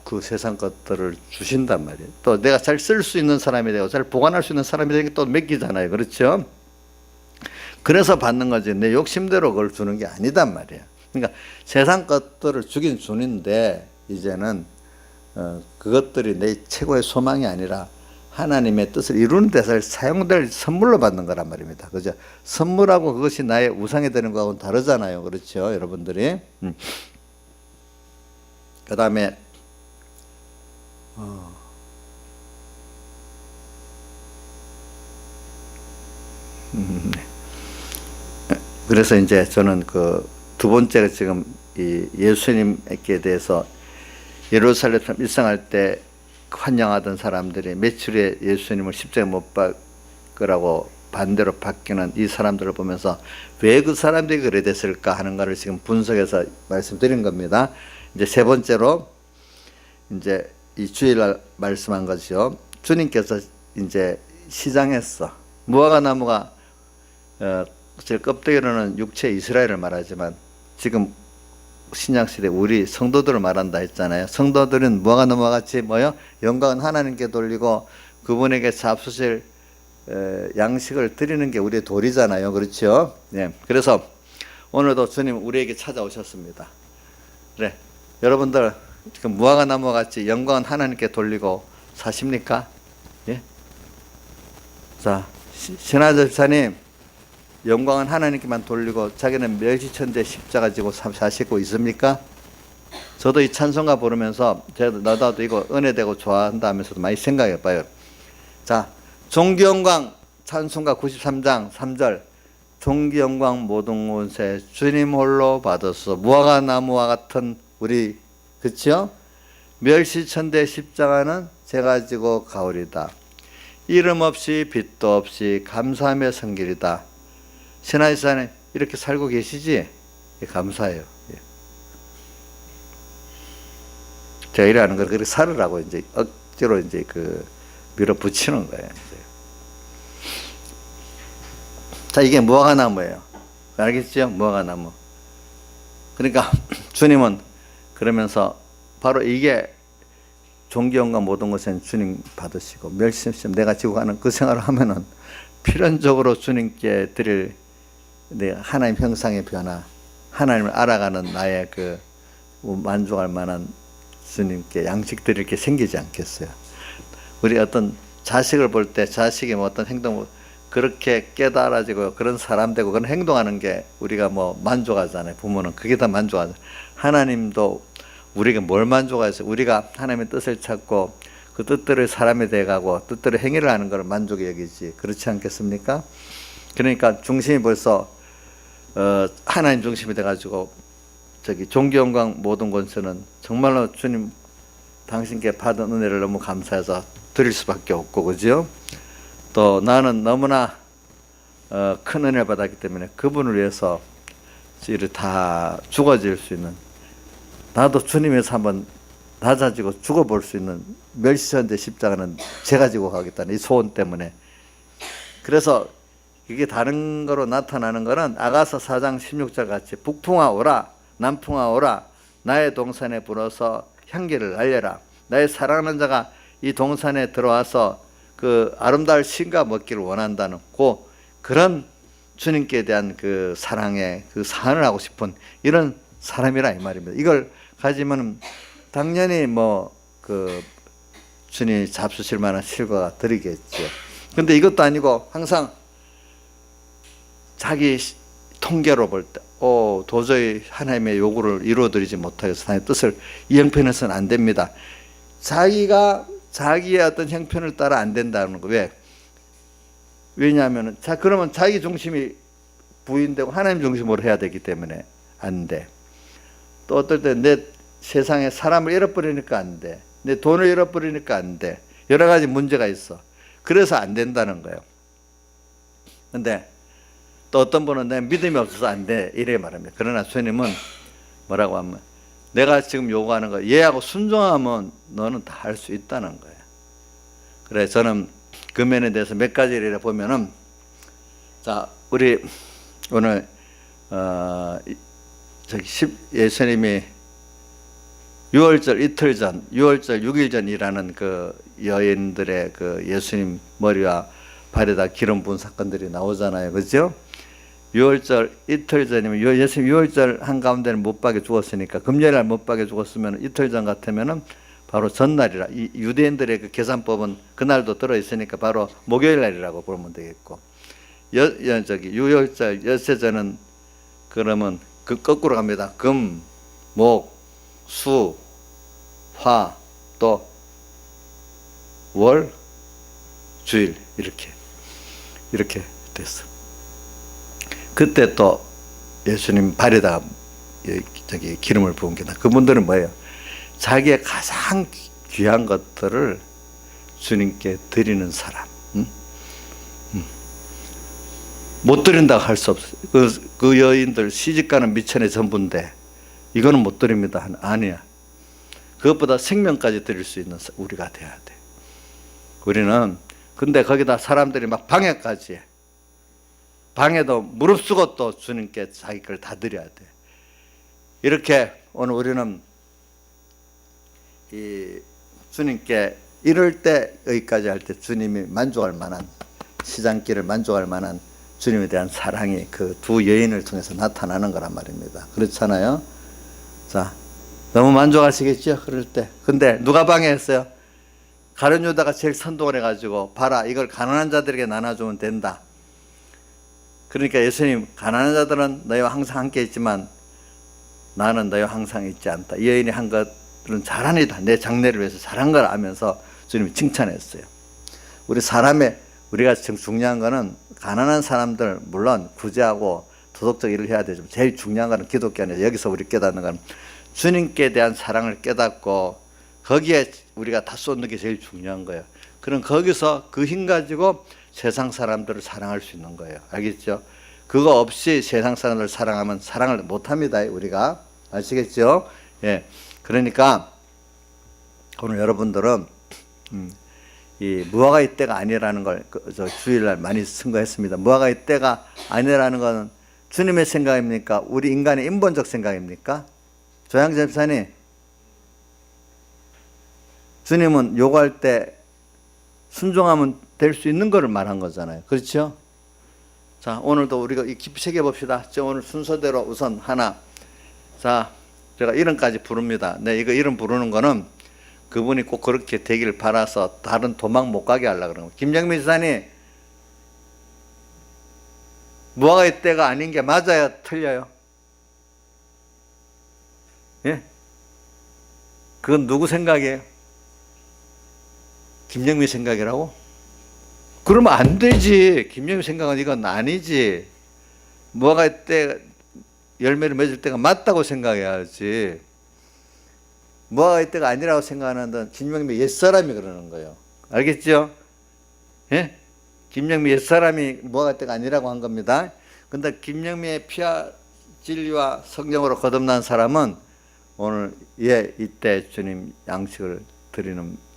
그 세상 것들을 주신단 말이에요. 또 내가 잘 쓸 수 있는 사람이 되고 잘 보관할 수 있는 사람이 되게 또 맡기잖아요. 그렇죠? 그래서 받는 거지 내 욕심대로 그걸 주는 게 아니단 말이에요. 그러니까 세상 것들을 주긴 주는데 이제는 그것들이 내 최고의 소망이 아니라 하나님의 뜻을 이루는 데서 사용될 선물로 받는 거란 말입니다. 그죠? 선물하고 그것이 나의 우상이 되는 거하고는 다르잖아요. 그렇죠? 여러분들이. 그 다음에 그래서 이제 저는 그 두 번째가 지금 이 예수님께 대해서 예루살렘 일상할 때 환영하던 사람들이 며칠에 예수님을 십자가에 못 박으라고 반대로 바뀌는 이 사람들을 보면서 왜 그 사람들이 그래 됐을까 하는 것을 지금 분석해서 말씀드린 겁니다. 이제 세 번째로 이제 이 주일날 말씀한 것이요. 주님께서 이제 시장에서 무화과 나무가 제 껍데기로는 육체 이스라엘을 말하지만 지금 신약시대 우리 성도들을 말한다 했잖아요. 성도들은 무화과 나무와 같이 뭐요? 영광은 하나님께 돌리고 그분에게 잡수실 양식을 드리는 게 우리의 도리잖아요. 그렇죠? 네. 그래서 오늘도 주님 우리에게 찾아오셨습니다. 그래, 여러분들 지금 무화과 나무와 같이 영광은 하나님께 돌리고 사십니까? 예? 자, 신하자 집사님 영광은 하나님께만 돌리고 자기는 멸시천대 십자가 지고 사시고 있습니까? 저도 이 찬송가 부르면서 나도 이거 은혜되고 좋아한다 하면서도 많이 생각해 봐요. 자, 존귀영광 찬송가 93장 3절 존귀영광 모든 권세 주님 홀로 받았어. 무화과 나무와 같은 우리 그치요? 멸시천대 십자가는 제가 지고 가오리다. 이름 없이 빛도 없이 감사하며 섬기리다. 신하이사님 이렇게 살고 계시지? 예, 감사해요. 예. 제가 이래 하는 걸 그렇게 살으라고 이제 억지로 이제 그 밀어붙이는 거예요. 이제. 자, 이게 무화과 나무예요. 알겠죠? 무화과 나무. 그러니까 주님은 그러면서 바로 이게 존귀함과 모든 것은 주님 받으시고 멸시심 내가 지고 가는 그 생활을 하면은 필연적으로 주님께 드릴 하나님 형상의 변화, 하나님을 알아가는 나의 그 만족할 만한 주님께 양식 드릴 게 생기지 않겠어요. 우리 어떤 자식을 볼 때 자식이 뭐 어떤 행동 그렇게 깨달아지고 그런 사람 되고 그런 행동하는 게 우리가 뭐 만족하잖아요. 부모는 그게 다 만족하죠. 하나님도 우리가 뭘 만족하세요? 우리가 하나님의 뜻을 찾고 그 뜻대로 사람이 돼가고 뜻대로 행위를 하는 걸 만족이 여기지. 그렇지 않겠습니까? 그러니까 중심이 벌써 하나님 중심이 돼가지고 존귀 영광 모든 권세는 정말로 주님 당신께 받은 은혜를 너무 감사해서 드릴 수밖에 없고, 그죠? 또 나는 너무나 큰 은혜를 받았기 때문에 그분을 위해서 이를 다 죽어질 수 있는, 나도 주님에서 한번 낮아지고 죽어볼 수 있는 멸시전대 십자가는 제가 지고 가겠다는 이 소원 때문에. 그래서 이게 다른 거로 나타나는 거는 아가서 4장 16절 같이 북풍아 오라 남풍아 오라 나의 동산에 불어서 향기를 날려라. 나의 사랑하는 자가 이 동산에 들어와서 그 아름다울 신과 먹기를 원한다는 그런 주님께 대한 그 사랑의 그 사안을 하고 싶은 이런 사람이라 이 말입니다. 이걸 가지면 당연히 뭐 그 주님이 잡수실 만한 실과가 드리겠죠. 근데 이것도 아니고 항상 자기 통계로 볼 때 도저히 하나님의 요구를 이루어드리지 못하겠어. 하나님의 뜻을 이 형편에서는 안 됩니다. 자기가 자기의 어떤 형편을 따라 안 된다는 거. 왜? 왜냐하면 그러면 자기 중심이 부인되고 하나님 중심으로 해야 되기 때문에 안 돼. 또 어떨 때 내 세상에 사람을 잃어버리니까 안 돼. 내 돈을 잃어버리니까 안 돼. 여러 가지 문제가 있어. 그래서 안 된다는 거예요. 근데 또 어떤 분은 내 믿음이 없어서 안 돼 이래 말합니다. 그러나 주님은 뭐라고 하면 내가 지금 요구하는 거 얘하고 순종하면 너는 다 할 수 있다는 거예요. 그래 저는 그 면에 대해서 몇 가지를 보면은 자 우리 오늘 예수님이 6월절 이틀 전 6월절 6일 전이라는 그 여인들의 그 예수님 머리와 발에다 기름 부은 사건들이 나오잖아요. 그렇죠? 6월절 이틀 전이면 예수님 6월절 한가운데는 못 박여 죽었으니까 금요일날 못 박여 죽었으면 이틀 전 같으면은 바로 전날이라. 이 유대인들의 그 계산법은 그날도 들어있으니까 바로 목요일날이라고 보면 되겠고 6월절 엿새전은 그러면 그 거꾸로 갑니다. 금, 목, 수, 화, 또 월, 주일 이렇게 됐어. 그때 또 예수님 발에다가 기름을 부은 게 그분들은 뭐예요? 자기의 가장 귀한 것들을 주님께 드리는 사람. 못 드린다고 할 수 없어요. 그 여인들 시집가는 미천의 전부인데 이거는 못 드립니다. 아니야. 그것보다 생명까지 드릴 수 있는 우리가 돼야 돼. 우리는 근데 거기다 사람들이 막 방해까지 해. 방해도 무릅쓰고 또 주님께 자기 걸 다 드려야 돼. 이렇게 오늘 우리는 이 주님께 이럴 때 여기까지 할 때 주님이 만족할 만한 시장길을 만족할 만한 주님에 대한 사랑이 그 두 여인을 통해서 나타나는 거란 말입니다. 그렇잖아요. 자, 너무 만족하시겠죠? 그럴 때. 근데 누가 방해했어요? 가룟 유다가 제일 선동을 해가지고 봐라 이걸 가난한 자들에게 나눠주면 된다. 그러니까 예수님 가난한 자들은 너희와 항상 함께 있지만 나는 너희와 항상 있지 않다. 이 여인이 한 것들은 잘하니다. 내 장래를 위해서 잘한 걸 알면서 주님이 칭찬했어요. 우리가 지금 중요한 거는 가난한 사람들 물론 구제하고 도덕적 일을 해야 되지만 제일 중요한 거는 기독교 안에서 여기서 우리 깨닫는 건 주님께 대한 사랑을 깨닫고 거기에 우리가 다 쏟는 게 제일 중요한 거예요. 그럼 거기서 그 힘 가지고 세상 사람들을 사랑할 수 있는 거예요. 알겠죠? 그거 없이 세상 사람들을 사랑하면 사랑을 못합니다. 우리가 아시겠죠? 예. 그러니까 오늘 여러분들은 이 무화과의 때가 아니라는 걸 저 주일날 많이 선거했습니다. 무화과의 때가 아니라는 건 주님의 생각입니까? 우리 인간의 인본적 생각입니까? 조양재 집사님, 주님은 요구할 때 순종하면 될 수 있는 거를 말한 거잖아요. 그렇죠? 자, 오늘도 우리가 깊이 새겨봅시다. 저 오늘 순서대로 우선 하나. 자, 제가 이름까지 부릅니다. 네, 이거 이름 부르는 거는 그분이 꼭 그렇게 되길 바라서 다른 도망 못 가게 하려고 그러는 거예요. 김정민 지사님, 무화과의 때가 아닌 게 맞아요? 틀려요? 예? 그건 누구 생각이에요? 김영미 생각이라고? 그러면 안 되지. 김영미 생각은 이건 아니지. 무화과의 때 열매를 맺을 때가 맞다고 생각해야지. 무화과의 때가 아니라고 생각하는 김영미 옛사람이 그러는 거예요. 알겠죠? 예? 김영미 옛사람이 무화과의 때가 아니라고 한 겁니다. 근데 김영미의 피와 진리와 성령으로 거듭난 사람은 오늘 이때 주님 양식을 드리는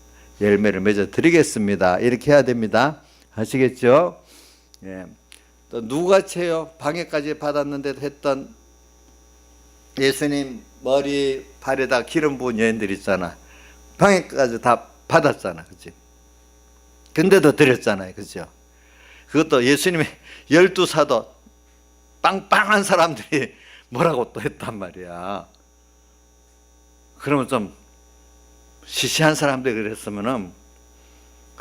열매를 맺어 드리겠습니다. 이렇게 해야 됩니다. 아시겠죠? 예. 또 누구같이요? 방해까지 받았는데도 했던 예수님 머리 발에다 기름 부은 여인들 있잖아. 방해까지 다 받았잖아. 그치? 근데도 드렸잖아요. 그죠? 그것도 예수님의 12사도 빵빵한 사람들이 뭐라고 또 했단 말이야. 그러면 좀 시시한 사람들이 그랬으면은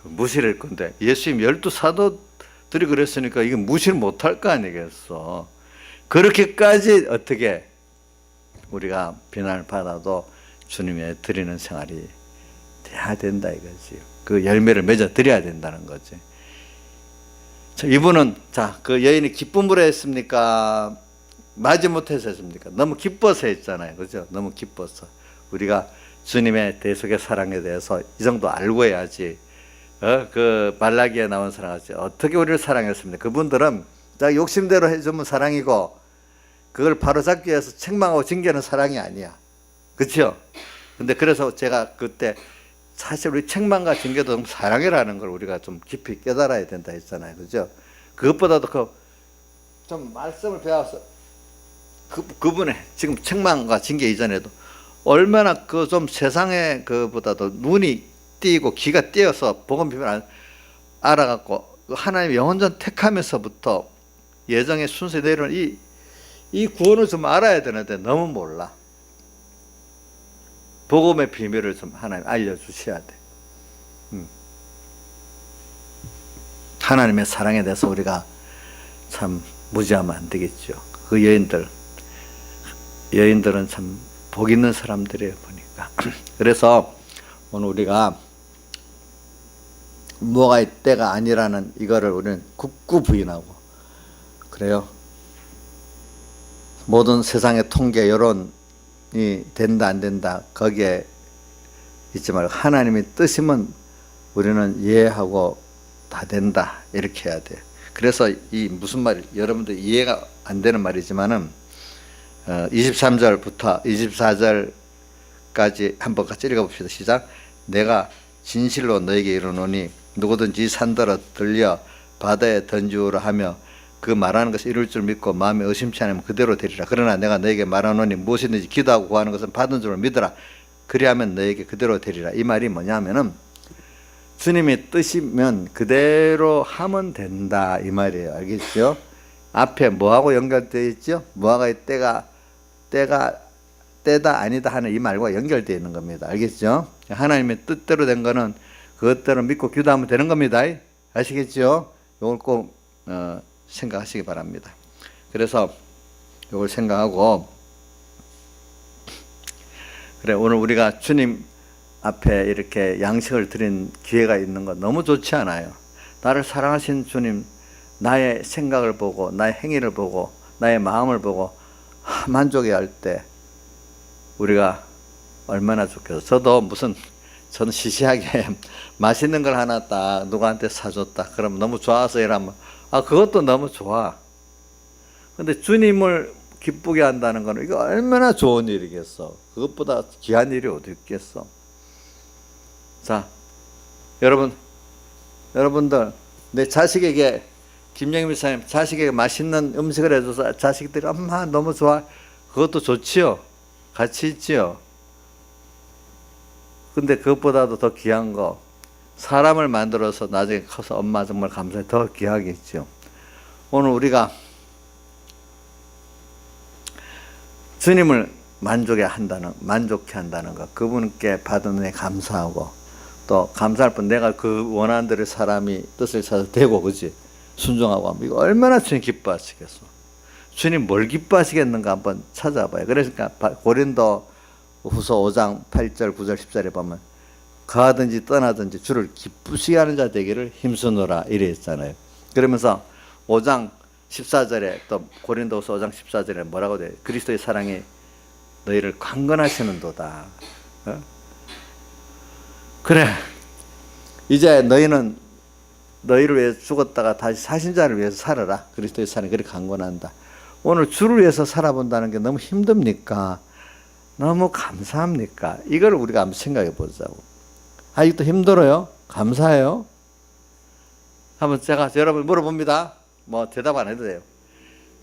무시를 할 건데, 예수님 12사도들이 그랬으니까 이게 무시를 못할 거 아니겠어. 그렇게까지 어떻게 우리가 비난을 받아도 주님의 드리는 생활이 돼야 된다 이거지. 그 열매를 맺어 드려야 된다는 거지. 자, 이분은 그 여인이 기쁨으로 했습니까? 마지못해서 했습니까? 너무 기뻐서 했잖아요. 그죠? 너무 기뻐서. 우리가 주님의 대속의 사랑에 대해서 이 정도 알고 해야지. 그 말라기에 나온 사랑하지 어떻게 우리를 사랑했습니까? 그분들은 욕심대로 해주면 사랑이고, 그걸 바로잡기 위해서 책망하고 징계는 사랑이 아니야. 그렇죠? 근데 그래서 제가 그때 사실 우리 책망과 징계도 사랑이라는 걸 우리가 좀 깊이 깨달아야 된다 했잖아요. 그죠? 그것보다도 좀 말씀을 배워서 그분의 지금 책망과 징계 이전에도 얼마나 좀 세상에 그보다도 눈이 띄고 귀가 띄어서 복음 비밀을 알아갖고 하나님 영원전 택하면서부터 예정의 순서에 내려오는 이 구원을 좀 알아야 되는데 너무 몰라. 복음의 비밀을 좀 하나님 알려주셔야 돼. 하나님의 사랑에 대해서 우리가 참 무지하면 안 되겠죠. 그 여인들은 참 복 있는 사람들이에요, 보니까. 그래서 오늘 우리가 무화과의 때가 아니라는 이거를 우리는 굳고 부인하고, 그래요. 모든 세상의 통계 여론이 된다 안 된다 거기에 있지 말고 하나님의 뜻이면 우리는 이해하고 다 된다 이렇게 해야 돼. 그래서 이 무슨 말, 여러분들 이해가 안 되는 말이지만은 23절부터 24절까지 한번 같이 읽어봅시다. 시작. 내가 진실로 너에게 이르노니 누구든지 산더러 들려 바다에 던지우라 하며 그 말하는 것이 이룰 줄 믿고 마음에 의심치 않으면 그대로 되리라. 그러나 내가 너에게 말하노니 무엇이든지 기도하고 구하는 것은 받은 줄 믿으라. 그리하면 너에게 그대로 되리라. 이 말이 뭐냐면은 주님의 뜻이면 그대로 하면 된다 이 말이에요. 알겠죠? 앞에 뭐하고 연결되어 있죠? 무화과의 때다 아니다 하는 이 말과 연결되어 있는 겁니다. 알겠죠? 하나님의 뜻대로 된 거는 그것대로 믿고 기도하면 되는 겁니다. 아시겠죠? 이걸 꼭 생각하시기 바랍니다. 그래서 이걸 생각하고, 그래 오늘 우리가 주님 앞에 이렇게 양식을 드린 기회가 있는 건 너무 좋지 않아요? 나를 사랑하신 주님, 나의 생각을 보고 나의 행위를 보고 나의 마음을 보고 만족해야 할 때 우리가 얼마나 좋겠어. 저는 시시하게 맛있는 걸 하나 딱 누구한테 사줬다 그럼 너무 좋아서 이러면 그것도 너무 좋아. 근데 주님을 기쁘게 한다는 거는 이거 얼마나 좋은 일이겠어. 그것보다 귀한 일이 어디 있겠어. 자, 여러분들 내 자식에게, 김영민 사님 자식에게 맛있는 음식을 해줘서 자식들이 엄마 너무 좋아. 그것도 좋지요. 같이 있지요. 근데 그것보다도 더 귀한 거, 사람을 만들어서 나중에 커서 엄마 정말 감사해. 더 귀하겠죠. 오늘 우리가 주님을 만족해 한다는 것, 그분께 받은 은혜 감사하고, 또 감사할 뿐 내가 그 원하는 대로 사람이 뜻을 찾아 되고, 그지? 순종하고 하면 이거 얼마나 주님 기뻐하시겠어. 주님 뭘 기뻐하시겠는가 한번 찾아봐요. 그러니까 고린도 후서 5장 8절 9절 10절에 보면 가든지 떠나든지 주를 기쁘시게 하는 자 되기를 힘쓰노라 이래 있잖아요. 그러면서 5장 14절에 또 고린도후서 5장 14절에 뭐라고 돼요? 그리스도의 사랑이 너희를 강건하시는도다. 그래, 이제 너희는 너희를 위해 죽었다가 다시 사신 자를 위해서 살아라. 그리스도의 사랑이 그렇게 강건한다. 오늘 주를 위해서 살아본다는 게 너무 힘듭니까? 너무 감사합니까? 이걸 우리가 한번 생각해 보자고. 아직도 힘들어요? 감사해요? 한번 제가 여러분 물어봅니다. 뭐 대답 안 해도 돼요.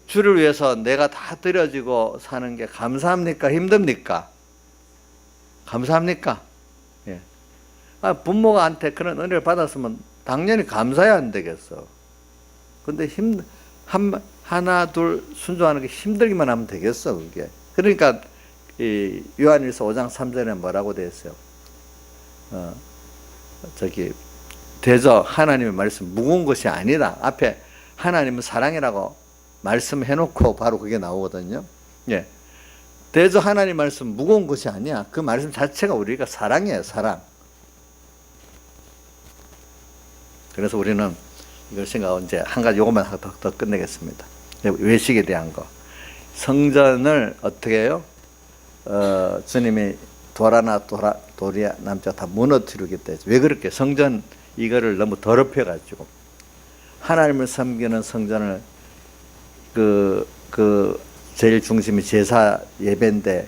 주를 위해서 내가 다 드려지고 사는 게 감사합니까? 힘듭니까? 감사합니까? 예. 부모가한테 그런 은혜를 받았으면 당연히 감사해야 안 되겠어. 근데 하나 둘 순종하는 게 힘들기만 하면 되겠어, 그게. 그러니까 이 요한일서 5장 3절에 뭐라고 되어 있어요? 대저 하나님의 말씀 무거운 것이 아니다. 앞에 하나님은 사랑이라고 말씀해 놓고 바로 그게 나오거든요. 예. 대저 하나님 말씀 무거운 것이 아니야. 그 말씀 자체가 우리가 사랑이에요, 사랑. 그래서 우리는 이걸 생각하고 이제 한 가지 요것만 더 끝내겠습니다. 외식에 대한 거. 성전을 어떻게 해요? 주님이 도라나 도리아 남자 다 무너뜨리겠다. 왜 그렇게? 성전 이거를 너무 더럽혀가지고 하나님을 섬기는 성전을 제일 중심이 제사 예배인데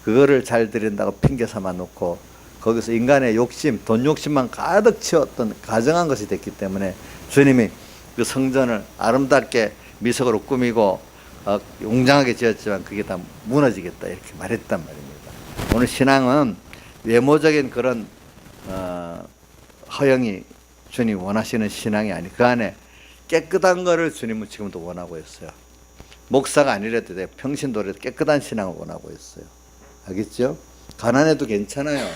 그거를 잘 드린다고 핑계 삼아 놓고 거기서 인간의 욕심, 돈 욕심만 가득 채웠던 가정한 것이 됐기 때문에 주님이 그 성전을 아름답게 미석으로 꾸미고 웅장하게 지었지만 그게 다 무너지겠다 이렇게 말했단 말입니다. 오늘 신앙은 외모적인 그런 허영이 주님이 원하시는 신앙이 아니, 그 안에 깨끗한 거를 주님은 지금도 원하고 있어요. 목사가 아니라도 돼, 평신도라도 깨끗한 신앙을 원하고 있어요. 알겠죠? 가난해도 괜찮아요.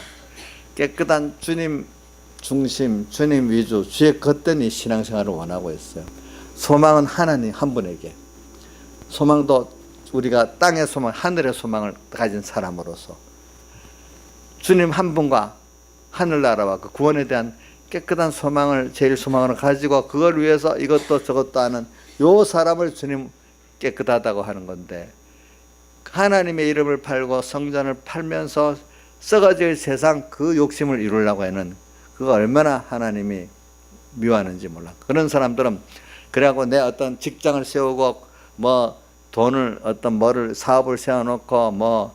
깨끗한 주님 중심, 주님 위주, 주의 겉된 이 신앙생활을 원하고 있어요. 소망은 하나님 한 분에게. 소망도 우리가 땅의 소망, 하늘의 소망을 가진 사람으로서 주님 한 분과 하늘나라와 그 구원에 대한 깨끗한 소망을, 제일 소망을 가지고 그걸 위해서 이것도 저것도 하는 요 사람을 주님 깨끗하다고 하는 건데, 하나님의 이름을 팔고 성전을 팔면서 썩어질 세상 그 욕심을 이루려고 하는, 그거 얼마나 하나님이 미워하는지 몰라. 그런 사람들은 그래갖고 내 어떤 직장을 세우고 뭐 돈을 어떤 뭐를 사업을 세워놓고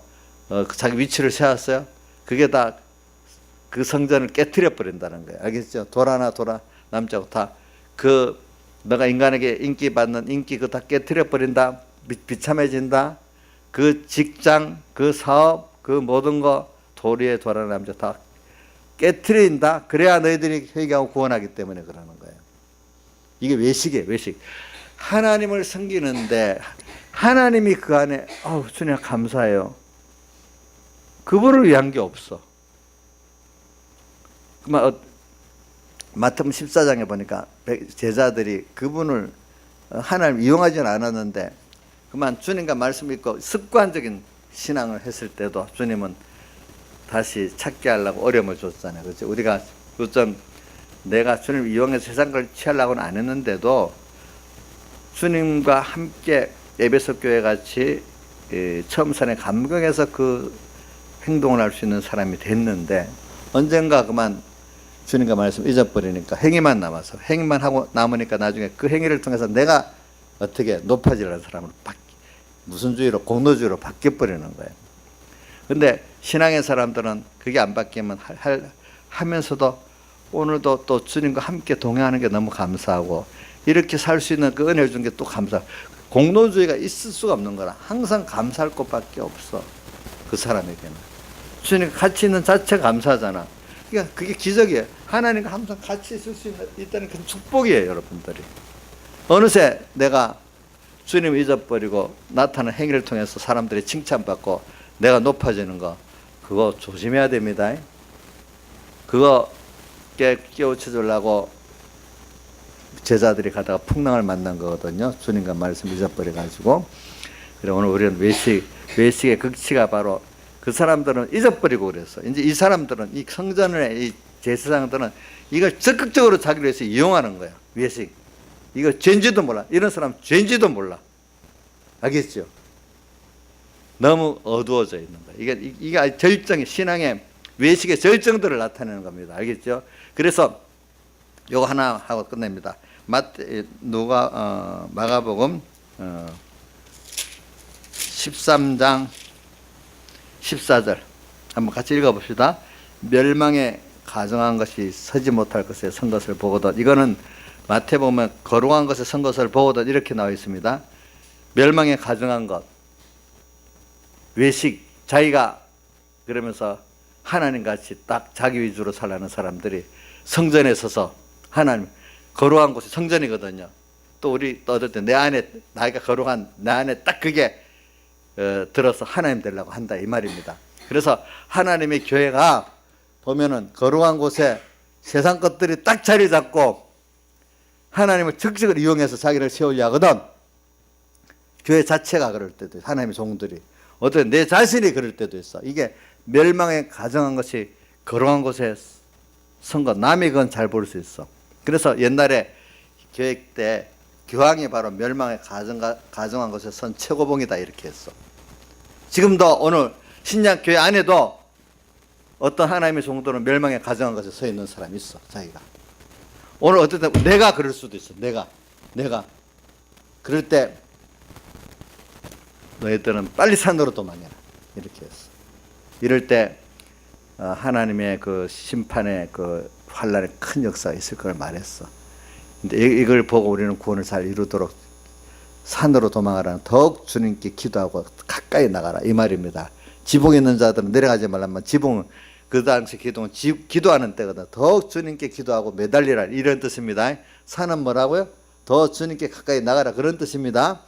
자기 위치를 세웠어요. 그게 다 그 성전을 깨트려 버린다는 거예요. 알겠죠? 도라나 남자고 다 너가 인간에게 인기 받는 인기 그거 다 깨트려 버린다. 비참해진다. 그 직장, 그 사업, 그 모든 거 도리에 도라나 남자 다 깨트린다. 그래야 너희들이 회개하고 구원하기 때문에 그러는 거예요. 이게 외식이에요, 외식. 하나님을 섬기는데 하나님이 그 안에 주님 감사해요. 그분을 위한 게 없어. 마태복음 14장에 보니까 제자들이 그분을 하나님 이용하지는 않았는데 그만 주님과 말씀 믿고 습관적인 신앙을 했을 때도 주님은 다시 찾게 하려고 어려움을 줬잖아요. 그렇죠? 우리가 요즘 내가 주님 이용해서 세상 걸 취하려고는 안 했는데도 주님과 함께 에베소 교회 같이 처음 산에 감격해서 그 행동을 할 수 있는 사람이 됐는데 언젠가 그만 주님과 말씀 잊어버리니까 행위만 남아서 행위만 하고 남으니까 나중에 그 행위를 통해서 내가 어떻게 높아지려는 사람으로 무슨 주의로 공로주의로 바뀌어버리는 거예요. 근데 신앙의 사람들은 그게 안 바뀌면 하면서도 오늘도 또 주님과 함께 동행하는 게 너무 감사하고 이렇게 살 수 있는 그 은혜를 준 게 또 감사하고 공로주의가 있을 수가 없는 거라. 항상 감사할 것밖에 없어. 그 사람에게는. 주님과 같이 있는 자체가 감사하잖아. 그러니까 그게 기적이에요. 하나님과 항상 같이 있을 수 있다는 그 축복이에요, 여러분들이. 어느새 내가 주님을 잊어버리고 나타나는 행위를 통해서 사람들이 칭찬받고 내가 높아지는 거, 그거 조심해야 됩니다. 그거 깨우쳐 주려고 제자들이 가다가 풍랑을 만난 거거든요. 주님과 말씀 잊어버려 가지고. 그래 오늘 우리는 외식의 극치가 바로 그 사람들은 잊어버리고 그랬어. 이제 이 사람들은 이 성전의 이 제사장들은 이걸 적극적으로 자기를 위해서 이용하는 거야. 외식. 이거 죄인지도 몰라. 이런 사람 죄인지도 몰라. 알겠죠? 너무 어두워져 있는 거야. 이게 절정의 신앙의 외식의 절정들을 나타내는 겁니다. 알겠죠? 그래서 요거 하나 하고 끝냅니다. 마가복음 13장 14절 한번 같이 읽어봅시다. 멸망에 가정한 것이 서지 못할 것에 선 것을 보거든. 이거는 마태복음에 거룩한 것에 선 것을 보거든 이렇게 나와 있습니다. 멸망에 가정한 것, 외식, 자기가 그러면서 하나님같이 딱 자기 위주로 살라는 사람들이 성전에 서서 하나님, 거룩한 곳이 성전이거든요. 또 우리 또 어떨 때 내 안에, 나이가 거룩한 내 안에 딱 그게 들어서 하나님 되려고 한다 이 말입니다. 그래서 하나님의 교회가 보면은 거룩한 곳에 세상 것들이 딱 자리 잡고 하나님을 적극적으로 이용해서 자기를 세우려 하거든. 교회 자체가 그럴 때도 있어. 하나님의 종들이. 어떤 내 자신이 그럴 때도 있어. 이게 멸망에 가정한 것이 거룩한 곳에 선 것. 남이 그건 잘 볼 수 있어. 그래서 옛날에 교회 때 교황이 바로 멸망에 가정한 것에 선 최고봉이다 이렇게 했어. 지금도 오늘 신약 교회 안에도 어떤 하나님의 종들은 멸망에 가정한 것에 서 있는 사람이 있어. 자기가. 오늘 어쨌든 내가 그럴 수도 있어. 내가 그럴 때 너희들은 빨리 산으로 도망해라 이렇게 했어. 이럴 때 하나님의 그 심판의 그 환란의 큰 역사가 있을 걸 말했어. 근데 이걸 보고 우리는 구원을 잘 이루도록 산으로 도망하라는, 더욱 주님께 기도하고 가까이 나가라 이 말입니다. 지붕에 있는 자들은 내려가지 말라면, 지붕은 그 당시 기도하는 때거든. 더욱 주님께 기도하고 매달리라 이런 뜻입니다. 산은 뭐라고요? 더 주님께 가까이 나가라 그런 뜻입니다.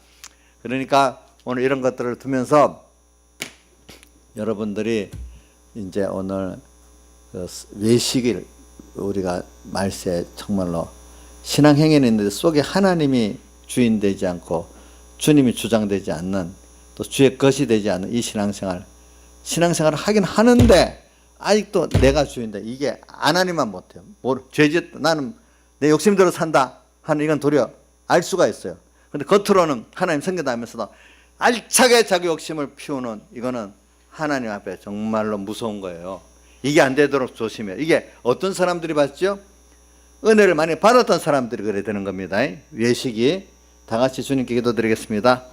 그러니까 오늘 이런 것들을 두면서 여러분들이 이제 오늘 외식일 우리가 말세 정말로 신앙행위는 있는데 속에 하나님이 주인 되지 않고 주님이 주장되지 않는, 또 주의 것이 되지 않는 이 신앙생활을 하긴 하는데 아직도 내가 주인다. 이게 안 하니만 못해요. 나는 내 욕심대로 산다 하는 이건 도리어 알 수가 있어요. 근데 겉으로는 하나님 섬긴다면서도 알차게 자기 욕심을 피우는, 이거는 하나님 앞에 정말로 무서운 거예요. 이게 안 되도록 조심해요. 이게 어떤 사람들이 받죠? 은혜를 많이 받았던 사람들이 그래 되는 겁니다. 외식이. 다 같이 주님께 기도드리겠습니다.